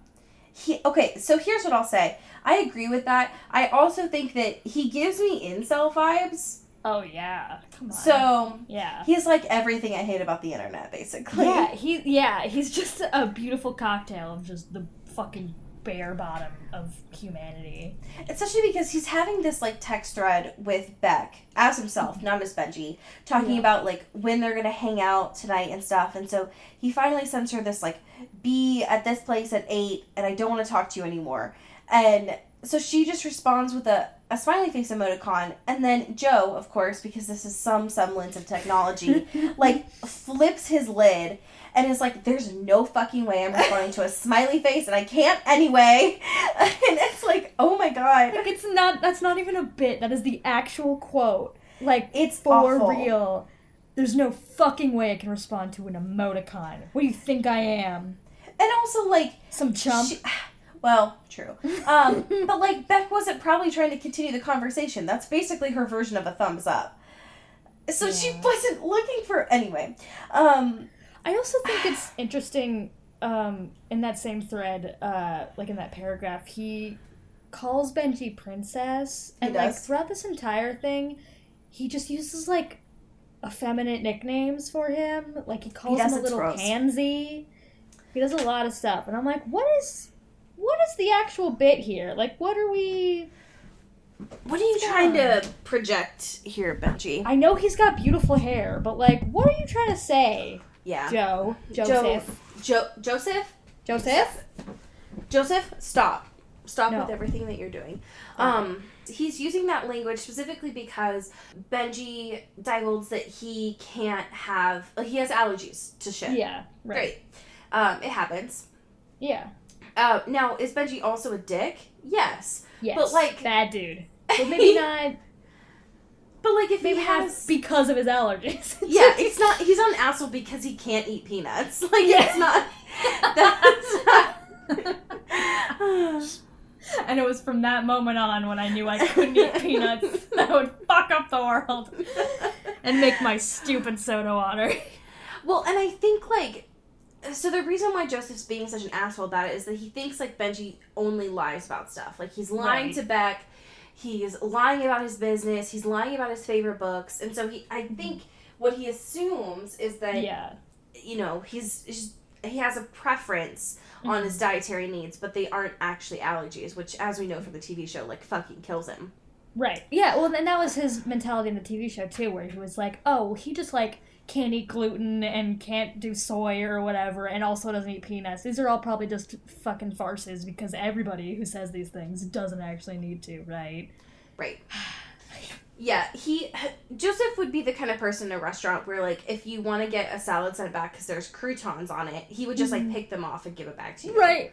[SPEAKER 3] Okay, so here's what I'll say. I agree with that. I also think that he gives me incel vibes.
[SPEAKER 4] Oh, yeah. Come on.
[SPEAKER 3] So,
[SPEAKER 4] yeah.
[SPEAKER 3] He's like everything I hate about the internet, basically.
[SPEAKER 4] Yeah, he's just a beautiful cocktail of just the fucking bare bottom of humanity.
[SPEAKER 3] Especially because he's having this, like, text thread with Beck, as himself, not as Benji, talking about, like, when they're gonna hang out tonight and stuff. And so he finally sends her this, like, be at this place at 8, and I don't want to talk to you anymore. And so she just responds with a smiley face emoticon, and then Joe, of course, because this is some semblance of technology, like, flips his lid and is like, there's no fucking way I'm responding to a smiley face, and I can't anyway. And it's like, oh my god.
[SPEAKER 4] Like, that's not even a bit, that is the actual quote. Like,
[SPEAKER 3] It's
[SPEAKER 4] for
[SPEAKER 3] awful.
[SPEAKER 4] real. There's no fucking way I can respond to an emoticon. What do you think I am?
[SPEAKER 3] And also, like...
[SPEAKER 4] Some chump?
[SPEAKER 3] Well, true. But, like, Beck wasn't probably trying to continue the conversation. That's basically her version of a thumbs up. So she wasn't looking for... Anyway.
[SPEAKER 4] I also think it's interesting, in that same thread, like in that paragraph, he calls Benji princess, and like throughout this entire thing, he just uses like effeminate nicknames for him. Like he calls him a little pansy. He does a lot of stuff, and I'm like, what is the actual bit here? Like, what are you
[SPEAKER 3] trying to project here, Benji?
[SPEAKER 4] I know he's got beautiful hair, but like, what are you trying to say?
[SPEAKER 3] Yeah.
[SPEAKER 4] Joseph,
[SPEAKER 3] stop. Stop
[SPEAKER 4] No.
[SPEAKER 3] with everything that you're doing. He's using that language specifically because Benji divulges that he can't have... he has allergies to shit.
[SPEAKER 4] Yeah, right.
[SPEAKER 3] Great. It happens.
[SPEAKER 4] Yeah.
[SPEAKER 3] Now, is Benji also a dick? Yes.
[SPEAKER 4] Yes.
[SPEAKER 3] But, like...
[SPEAKER 4] bad dude. But maybe not...
[SPEAKER 3] But, like, if
[SPEAKER 4] Maybe
[SPEAKER 3] he has...
[SPEAKER 4] because of his allergies.
[SPEAKER 3] Yeah, it's not... He's on asshole because he can't eat peanuts. Like, it's not... That's not...
[SPEAKER 4] And it was from that moment on when I knew I couldn't eat peanuts that would fuck up the world and make my stupid soda water.
[SPEAKER 3] Well, and I think, like... So the reason why Joseph's being such an asshole about it is that he thinks, like, Benji only lies about stuff. Like, he's lying to Beck, he's lying about his business, he's lying about his favorite books, and so I think what he assumes is that, you know, he has a preference on his dietary needs, but they aren't actually allergies, which, as we know from the TV show, like, fucking kills him.
[SPEAKER 4] Right. Yeah, well, and that was his mentality in the TV show, too, where he was like, oh, he just, like, can't eat gluten and can't do soy or whatever, and also doesn't eat peanuts. These are all probably just fucking farces because everybody who says these things doesn't actually need to, right?
[SPEAKER 3] Right. Yeah, Joseph would be the kind of person in a restaurant where, like, if you want to get a salad sent back because there's croutons on it, he would just, like, pick them off and give it back to you.
[SPEAKER 4] Right.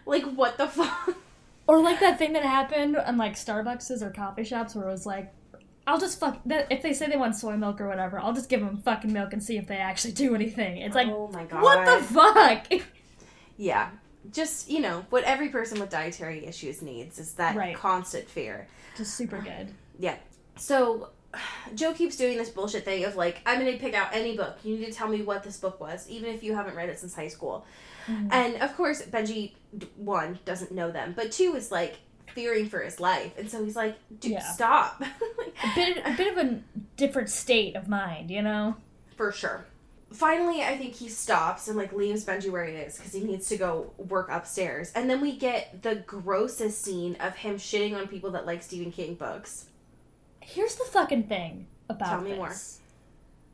[SPEAKER 3] Like, what the fuck?
[SPEAKER 4] Or, like, that thing that happened in, like, Starbucks or coffee shops where it was, like, I'll just if they say they want soy milk or whatever, I'll just give them fucking milk and see if they actually do anything. It's like,
[SPEAKER 3] oh my god.
[SPEAKER 4] What the fuck?
[SPEAKER 3] Yeah. Just, you know, what every person with dietary issues needs is that constant fear.
[SPEAKER 4] Just super good.
[SPEAKER 3] Yeah. So, Joe keeps doing this bullshit thing of, like, I'm going to pick out any book. You need to tell me what this book was, even if you haven't read it since high school. Mm-hmm. And, of course, Benji, 1, doesn't know them, but 2 is, like, fearing for his life. And so he's like, dude, stop.
[SPEAKER 4] a bit of a different state of mind, you know?
[SPEAKER 3] For sure. Finally, I think he stops and, like, leaves Benji where he is because he needs to go work upstairs. And then we get the grossest scene of him shitting on people that like Stephen King books.
[SPEAKER 4] Here's the fucking thing about
[SPEAKER 3] Tell me
[SPEAKER 4] this.
[SPEAKER 3] more.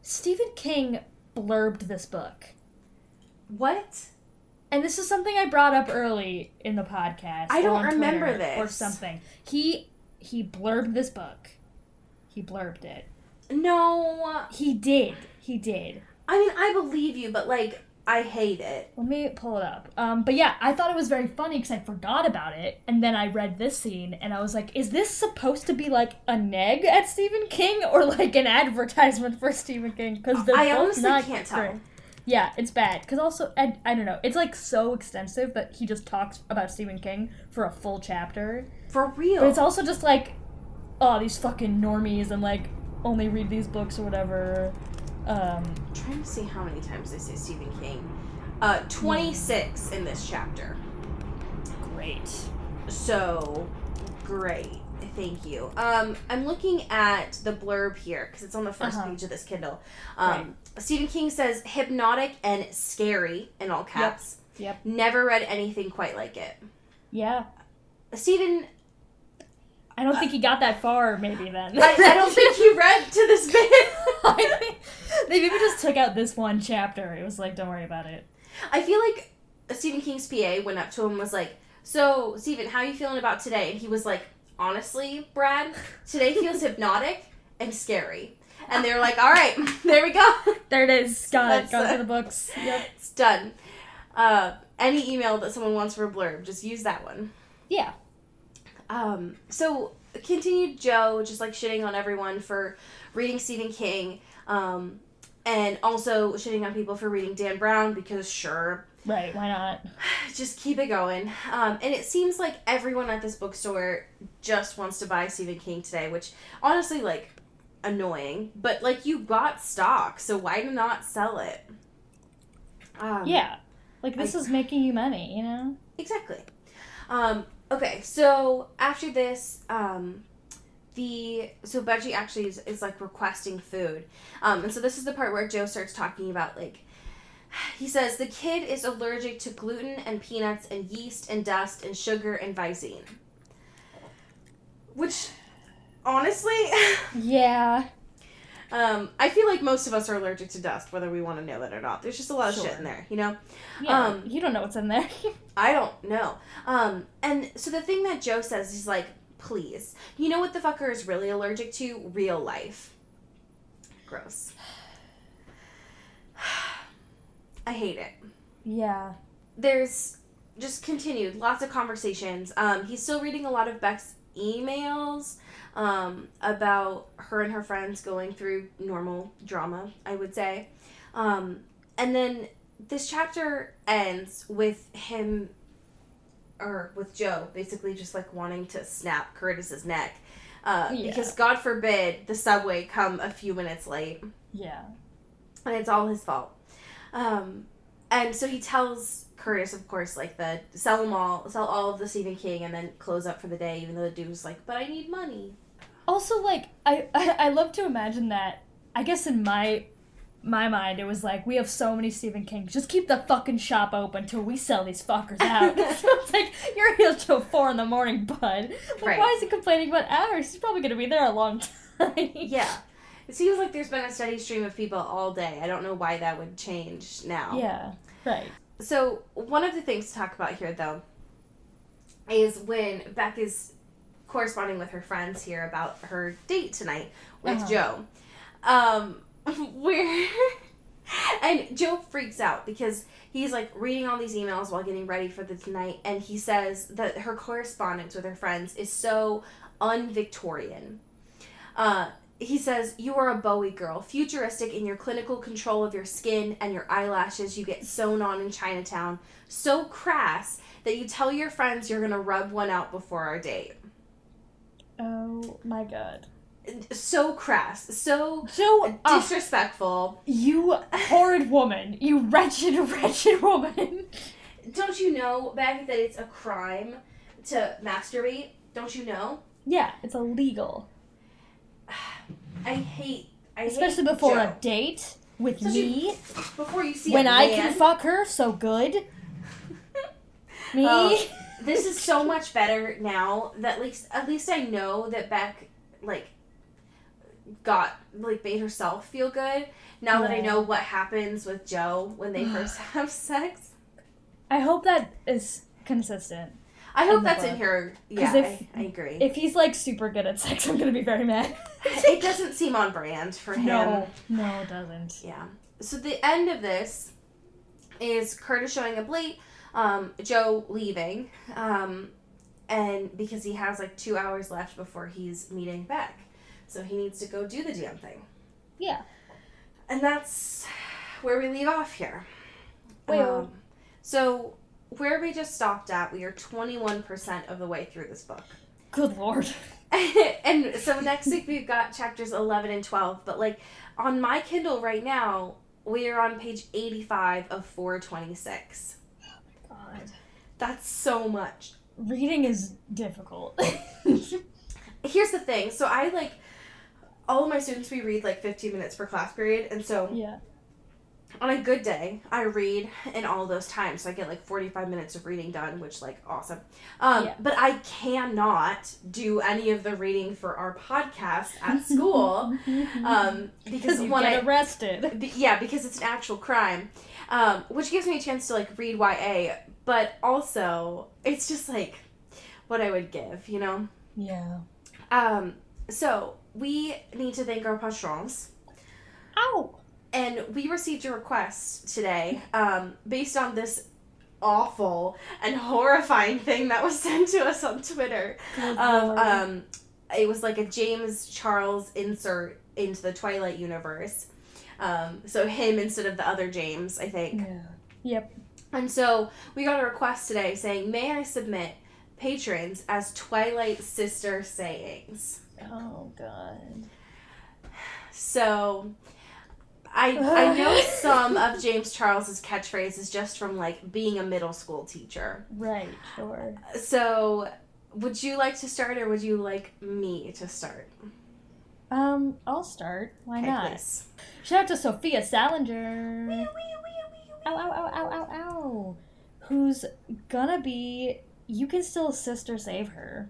[SPEAKER 4] Stephen King blurbed this book.
[SPEAKER 3] What?
[SPEAKER 4] And this is something I brought up early in the podcast.
[SPEAKER 3] I don't
[SPEAKER 4] on
[SPEAKER 3] remember
[SPEAKER 4] Twitter
[SPEAKER 3] this.
[SPEAKER 4] Or something. He blurbed this book. He blurbed it.
[SPEAKER 3] No.
[SPEAKER 4] He did. He did.
[SPEAKER 3] I mean, I believe you, but, like, I hate it.
[SPEAKER 4] Let me pull it up. But yeah, I thought it was very funny because I forgot about it. And then I read this scene and I was like, is this supposed to be like a neg at Stephen King or like an advertisement for Stephen King? Because
[SPEAKER 3] I honestly can't tell.
[SPEAKER 4] Great. Yeah, it's bad. Because also, I don't know, it's like so extensive that he just talks about Stephen King for a full chapter.
[SPEAKER 3] For real.
[SPEAKER 4] But it's also just like, oh, these fucking normies and like only read these books or whatever.
[SPEAKER 3] I'm trying to see how many times they say Stephen King. 26 in this chapter.
[SPEAKER 4] Great.
[SPEAKER 3] So, great. Thank you. I'm looking at the blurb here, because it's on the first page of this Kindle. Stephen King says, hypnotic and scary, in all caps.
[SPEAKER 4] Yep.
[SPEAKER 3] Never read anything quite like it.
[SPEAKER 4] Yeah.
[SPEAKER 3] Stephen...
[SPEAKER 4] I don't think he got that far, maybe, then.
[SPEAKER 3] I don't think he read to this bit.
[SPEAKER 4] I think they maybe just took out this one chapter. It was like, don't worry about it.
[SPEAKER 3] I feel like Stephen King's PA went up to him and was like, so, Stephen, how are you feeling about today? And he was like, honestly, Brad, today feels hypnotic and scary. And they were like, all right, there we go.
[SPEAKER 4] There it is. Got it. Got it for the books. Yep.
[SPEAKER 3] It's done. Any email that someone wants for a blurb, just use that one.
[SPEAKER 4] Yeah.
[SPEAKER 3] So, continued Joe just, like, shitting on everyone for reading Stephen King, and also shitting on people for reading Dan Brown, because sure.
[SPEAKER 4] Right, why not?
[SPEAKER 3] Just keep it going. And it seems like everyone at this bookstore just wants to buy Stephen King today, which, honestly, like, annoying. But, like, you got stock, so why not sell it?
[SPEAKER 4] Yeah. Like, this is making you money, you know?
[SPEAKER 3] Exactly. Okay, so after this, so Benji actually is like requesting food. And so this is the part where Joe starts talking about, like, he says, the kid is allergic to gluten and peanuts and yeast and dust and sugar and Visine. Which, honestly...
[SPEAKER 4] Yeah.
[SPEAKER 3] I feel like most of us are allergic to dust, whether we want to know it or not. There's just a lot of shit in there, you know?
[SPEAKER 4] Yeah, you don't know what's in there.
[SPEAKER 3] I don't know. And so the thing that Joe says is like, please, you know what the fucker is really allergic to? Real life. Gross. I hate it.
[SPEAKER 4] Yeah.
[SPEAKER 3] There's just continued, lots of conversations. He's still reading a lot of Beck's emails about her and her friends going through normal drama, I would say. And then this chapter ends with him, or with Joe, basically just like wanting to snap Curtis's neck. Because God forbid the subway come a few minutes late.
[SPEAKER 4] Yeah.
[SPEAKER 3] And it's all his fault. And so he tells Curtis, of course, like, sell all of the Stephen King and then close up for the day, even though the dude was like, but I need money.
[SPEAKER 4] Also, like, I love to imagine that, I guess in my mind, it was like, we have so many Stephen Kings, just keep the fucking shop open till we sell these fuckers out. So it's like, you're here till 4 a.m, bud. Like,
[SPEAKER 3] right.
[SPEAKER 4] Why is he complaining about hours? He's probably gonna be there a long time.
[SPEAKER 3] Yeah. It seems like there's been a steady stream of people all day. I don't know why that would change now.
[SPEAKER 4] Yeah, right.
[SPEAKER 3] So, one of the things to talk about here, though, is when Beck is corresponding with her friends here about her date tonight with
[SPEAKER 4] Uh-huh.
[SPEAKER 3] Joe. Where and Joe freaks out because he's like reading all these emails while getting ready for the tonight, and he says that her correspondence with her friends is so un-Victorian. He says, "You are a Bowie girl, futuristic in your clinical control of your skin and your eyelashes you get sewn on in Chinatown, so crass that you tell your friends you're gonna rub one out before our date."
[SPEAKER 4] Oh my god.
[SPEAKER 3] So crass, so
[SPEAKER 4] So
[SPEAKER 3] disrespectful.
[SPEAKER 4] you horrid woman. You wretched, wretched woman.
[SPEAKER 3] Don't you know, Beck, that it's a crime to masturbate? Don't you know?
[SPEAKER 4] Yeah, it's illegal.
[SPEAKER 3] I hate
[SPEAKER 4] Especially before
[SPEAKER 3] Joe.
[SPEAKER 4] a date with
[SPEAKER 3] Especially
[SPEAKER 4] me.
[SPEAKER 3] Before you see
[SPEAKER 4] When
[SPEAKER 3] a
[SPEAKER 4] I
[SPEAKER 3] man.
[SPEAKER 4] can fuck her so good. Me?
[SPEAKER 3] Oh, this is so much better now that at least I know that Beck made herself feel good. Now that I
[SPEAKER 4] Yeah.
[SPEAKER 3] know what happens with Joe when they first have sex.
[SPEAKER 4] I hope that is consistent.
[SPEAKER 3] I hope
[SPEAKER 4] In the
[SPEAKER 3] that's in
[SPEAKER 4] book.
[SPEAKER 3] here.
[SPEAKER 4] 'Cause
[SPEAKER 3] Yeah,
[SPEAKER 4] if-
[SPEAKER 3] I agree.
[SPEAKER 4] If he's like super good at sex, I'm gonna be very mad.
[SPEAKER 3] It doesn't seem on brand for him.
[SPEAKER 4] No, it doesn't.
[SPEAKER 3] Yeah. So the end of this is Curtis showing up late, Joe leaving, and because he has 2 hours left before he's meeting Beck. So he needs to go do the damn thing.
[SPEAKER 4] Yeah.
[SPEAKER 3] And that's where we leave off here.
[SPEAKER 4] Well.
[SPEAKER 3] So where we just stopped at, we are 21% of the way through this book.
[SPEAKER 4] Good lord.
[SPEAKER 3] And so next week we've got chapters 11 and 12, but on my Kindle right now, we are on page 85 of 426.
[SPEAKER 4] God.
[SPEAKER 3] That's so much.
[SPEAKER 4] Reading is difficult.
[SPEAKER 3] Here's the thing. So all of my students, we read 15 minutes per class period, and so
[SPEAKER 4] Yeah.
[SPEAKER 3] on a good day, I read in all those times. So I get 45 minutes of reading done, which awesome.
[SPEAKER 4] Yeah.
[SPEAKER 3] But I cannot do any of the reading for our podcast at school because
[SPEAKER 4] you
[SPEAKER 3] when
[SPEAKER 4] get arrested.
[SPEAKER 3] because it's an actual crime, which gives me a chance to read YA, but also it's just what I would give, you know.
[SPEAKER 4] Yeah.
[SPEAKER 3] So we need to thank our patrons.
[SPEAKER 4] Ow!
[SPEAKER 3] And we received a request today, based on this awful and horrifying thing that was sent to us on Twitter.
[SPEAKER 4] Good
[SPEAKER 3] Of
[SPEAKER 4] lord.
[SPEAKER 3] it was a James Charles insert into the Twilight universe. So him instead of the other James, I think.
[SPEAKER 4] Yeah. Yep.
[SPEAKER 3] And so we got a request today saying, "May I submit patrons as Twilight sister sayings?"
[SPEAKER 4] Oh god.
[SPEAKER 3] So I know some of James Charles's catchphrases just from being a middle school teacher.
[SPEAKER 4] Right, sure.
[SPEAKER 3] So would you like to start, or would you like me to start?
[SPEAKER 4] I'll start. Why
[SPEAKER 3] Okay,
[SPEAKER 4] not?
[SPEAKER 3] please.
[SPEAKER 4] Shout out to Sophia Salinger. Ow, ow, ow, ow, ow, ow. Who's gonna be... You can still sister save her.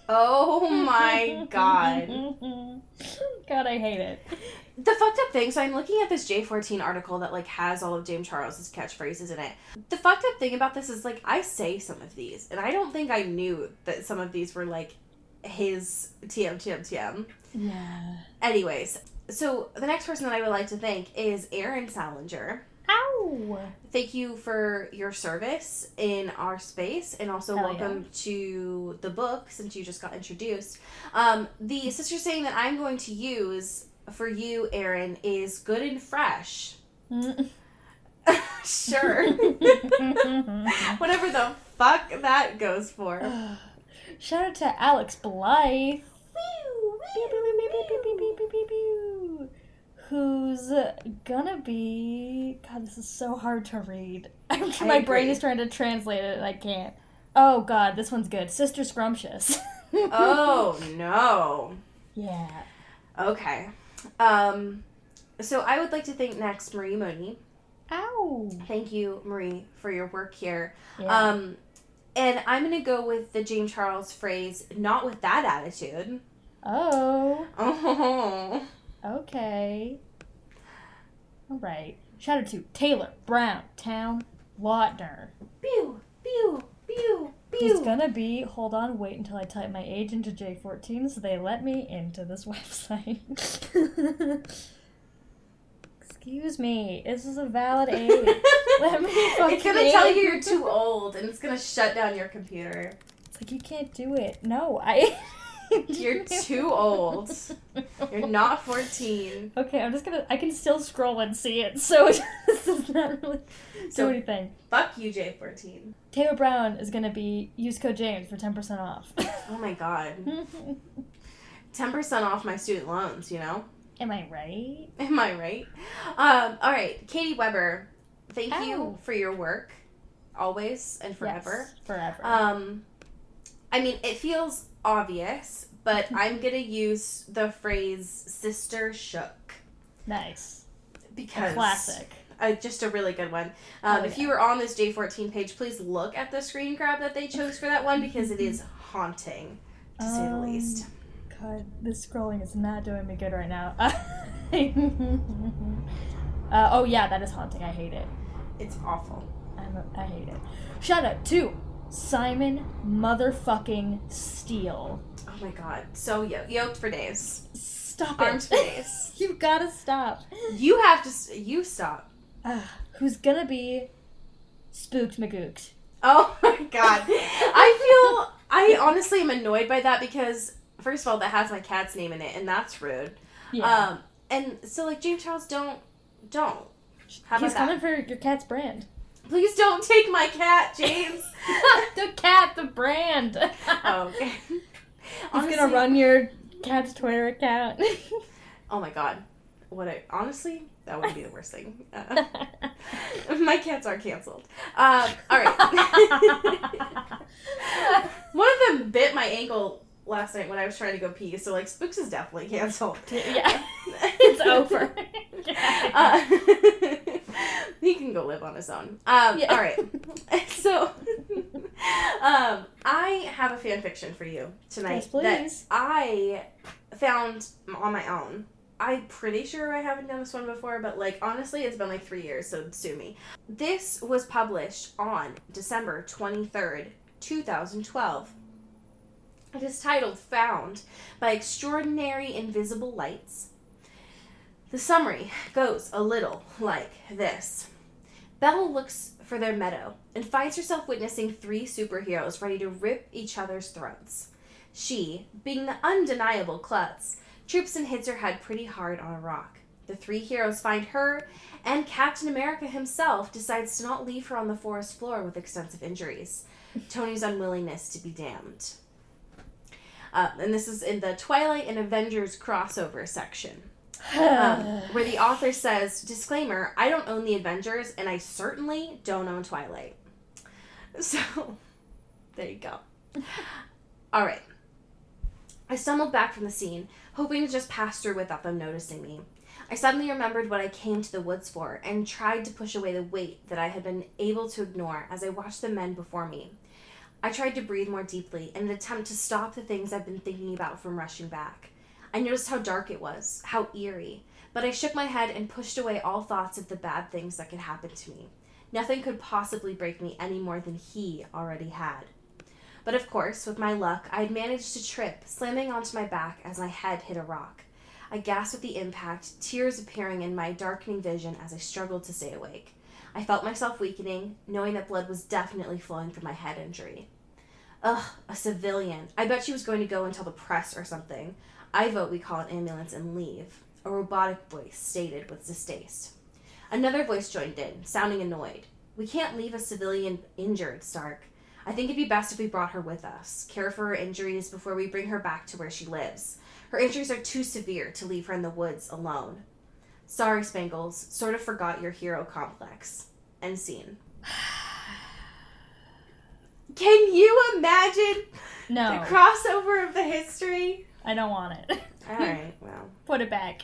[SPEAKER 3] Oh my god.
[SPEAKER 4] God, I hate it.
[SPEAKER 3] The fucked up thing, so I'm looking at this J14 article that has all of James Charles's catchphrases in it. The fucked up thing about this is I say some of these, and I don't think I knew that some of these were his TM.
[SPEAKER 4] Yeah.
[SPEAKER 3] Anyways, so the next person that I would like to thank is Aaron Salinger.
[SPEAKER 4] Ow!
[SPEAKER 3] Thank you for your service in our space, and also
[SPEAKER 4] Hell
[SPEAKER 3] welcome to the book since you just got introduced. The sister saying that I'm going to use for you, Aaron, is good and fresh. Sure. Whatever the fuck that goes for.
[SPEAKER 4] Shout out to Alex Blythe. Who's gonna be... God, this is so hard to read. My brain is trying to translate it and I can't. Oh god, this one's good. Sister Scrumptious.
[SPEAKER 3] Oh, no.
[SPEAKER 4] Yeah.
[SPEAKER 3] Okay. So I would like to thank next Marie Mooney.
[SPEAKER 4] Ow.
[SPEAKER 3] Thank you, Marie, for your work here.
[SPEAKER 4] Yeah.
[SPEAKER 3] And I'm going to go with the James Charles phrase, "not with that attitude."
[SPEAKER 4] Oh.
[SPEAKER 3] Oh.
[SPEAKER 4] Okay. Alright. Shout out to Taylor Brown Town Lautner.
[SPEAKER 3] Pew, pew, pew,
[SPEAKER 4] He's gonna be, hold on, wait until I type my age into J14 so they let me into this website. Excuse me, this is a valid age. Let me fucking
[SPEAKER 3] It's gonna tell you you're too old, and it's gonna shut down your computer.
[SPEAKER 4] It's like, you can't do it. No,
[SPEAKER 3] You're too old. You're not 14.
[SPEAKER 4] Okay, I can still scroll and see it, so this does not really do anything.
[SPEAKER 3] Fuck you, J14.
[SPEAKER 4] Taylor Brown is gonna be, use code James for 10% off.
[SPEAKER 3] Oh my god. 10% off my student loans, you know?
[SPEAKER 4] Am I right?
[SPEAKER 3] Am I right? Alright, Katie Weber, thank you for your work. Always and forever.
[SPEAKER 4] Yes, forever.
[SPEAKER 3] I mean, it feels obvious, but I'm gonna use the phrase sister shook.
[SPEAKER 4] Nice.
[SPEAKER 3] Because
[SPEAKER 4] a classic.
[SPEAKER 3] Just a really good one. If
[SPEAKER 4] yeah.
[SPEAKER 3] you were on this J14 page, please look at the screen grab that they chose for that one, because it is haunting, to say the least.
[SPEAKER 4] God, this scrolling is not doing me good right now. Oh yeah, that is haunting. I hate it.
[SPEAKER 3] It's awful.
[SPEAKER 4] I hate it. Shout out to Simon motherfucking Steele.
[SPEAKER 3] Oh my god. So yoked for days.
[SPEAKER 4] Stop
[SPEAKER 3] Arms
[SPEAKER 4] it.
[SPEAKER 3] for days.
[SPEAKER 4] You've got to stop.
[SPEAKER 3] You have to... You stop.
[SPEAKER 4] Who's gonna be spooked magooked?
[SPEAKER 3] Oh my god. I honestly am annoyed by that because, first of all, that has my cat's name in it, and that's rude.
[SPEAKER 4] Yeah.
[SPEAKER 3] And so, like, James Charles, don't. How about
[SPEAKER 4] He's
[SPEAKER 3] that?
[SPEAKER 4] coming for your cat's brand.
[SPEAKER 3] Please don't take my cat, James.
[SPEAKER 4] The cat, the brand.
[SPEAKER 3] Oh, okay.
[SPEAKER 4] He's gonna run your cat's Twitter account.
[SPEAKER 3] Oh my god. Honestly, that would be the worst thing. My cats are canceled. Alright. One of them bit my ankle last night when I was trying to go pee, so, like, Spooks is definitely canceled.
[SPEAKER 4] Yeah. It's over.
[SPEAKER 3] He can go live on his own.
[SPEAKER 4] Yeah.
[SPEAKER 3] Alright. So, I have a fan fiction for you tonight.
[SPEAKER 4] Yes, please.
[SPEAKER 3] That I found on my own. I'm pretty sure I haven't done this one before, but, like, honestly, it's been, like, 3 years, so sue me. This was published on December 23rd, 2012. It is titled Found by Extraordinary Invisible Lights. The summary goes a little like this. Belle looks for their meadow and finds herself witnessing 3 superheroes ready to rip each other's throats. She, being the undeniable klutz, trips and hits her head pretty hard on a rock. The 3 heroes find her, and Captain America himself decides to not leave her on the forest floor with extensive injuries. Tony's unwillingness to be damned. And this is in the Twilight and Avengers crossover section. Where the author says, disclaimer, I don't own the Avengers, and I certainly don't own Twilight. So, there you go. Alright. I stumbled back from the scene, hoping to just pass through without them noticing me. I suddenly remembered what I came to the woods for, and tried to push away the weight that I had been able to ignore as I watched the men before me. I tried to breathe more deeply in an attempt to stop the things I've been thinking about from rushing back. I noticed how dark it was, how eerie, but I shook my head and pushed away all thoughts of the bad things that could happen to me. Nothing could possibly break me any more than he already had. But of course, with my luck, I had managed to trip, slamming onto my back as my head hit a rock. I gasped with the impact, tears appearing in my darkening vision as I struggled to stay awake. I felt myself weakening, knowing that blood was definitely flowing from my head injury. Ugh, a civilian. I bet she was going to go and tell the press or something. I vote we call an ambulance and leave, a robotic voice stated with distaste. Another voice joined in, sounding annoyed. We can't leave a civilian injured, Stark. I think it'd be best if we brought her with us, care for her injuries before we bring her back to where she lives. Her injuries are too severe to leave her in the woods alone. Sorry, Spangles. Sort of forgot your hero complex. End scene. Can you imagine
[SPEAKER 4] No.
[SPEAKER 3] the crossover of the history?
[SPEAKER 4] I don't want it.
[SPEAKER 3] Alright, well.
[SPEAKER 4] Put it back.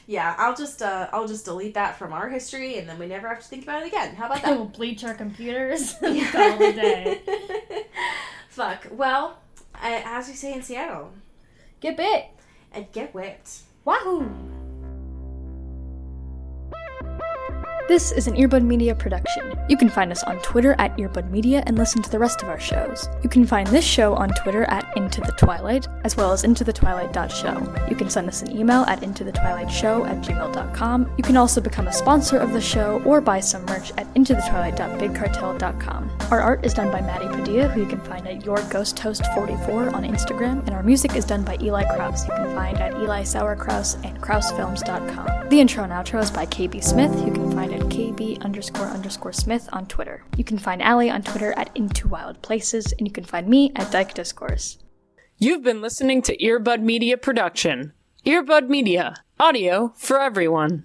[SPEAKER 3] Yeah, I'll just delete that from our history, and then we never have to think about it again. How about
[SPEAKER 4] I
[SPEAKER 3] that?
[SPEAKER 4] will bleach our computers and call it a day.
[SPEAKER 3] Fuck. Well, as we say in Seattle,
[SPEAKER 4] Get bit.
[SPEAKER 3] and get whipped.
[SPEAKER 4] Wahoo! This is an Earbud Media production. You can find us on Twitter at Earbud Media and listen to the rest of our shows. You can find this show on Twitter at Into the Twilight, as well as intothetwilight.show. You can send us an email at intothetwilightshow@gmail.com. You can also become a sponsor of the show or buy some merch at intothetwilight.bigcartel.com. Our art is done by Maddie Padilla, who you can find at YourGhostHost44 on Instagram, and our music is done by Eli Krause, you can find at Eli Sauerkraus and KrausFilms.com. The intro and outro is by KB Smith, you can find at KB__Smith on Twitter. You can find Allie on Twitter at Into Wild Places, and you can find me at Dyke Discourse.
[SPEAKER 1] You've been listening to Earbud Media Production. Earbud Media. Audio for everyone.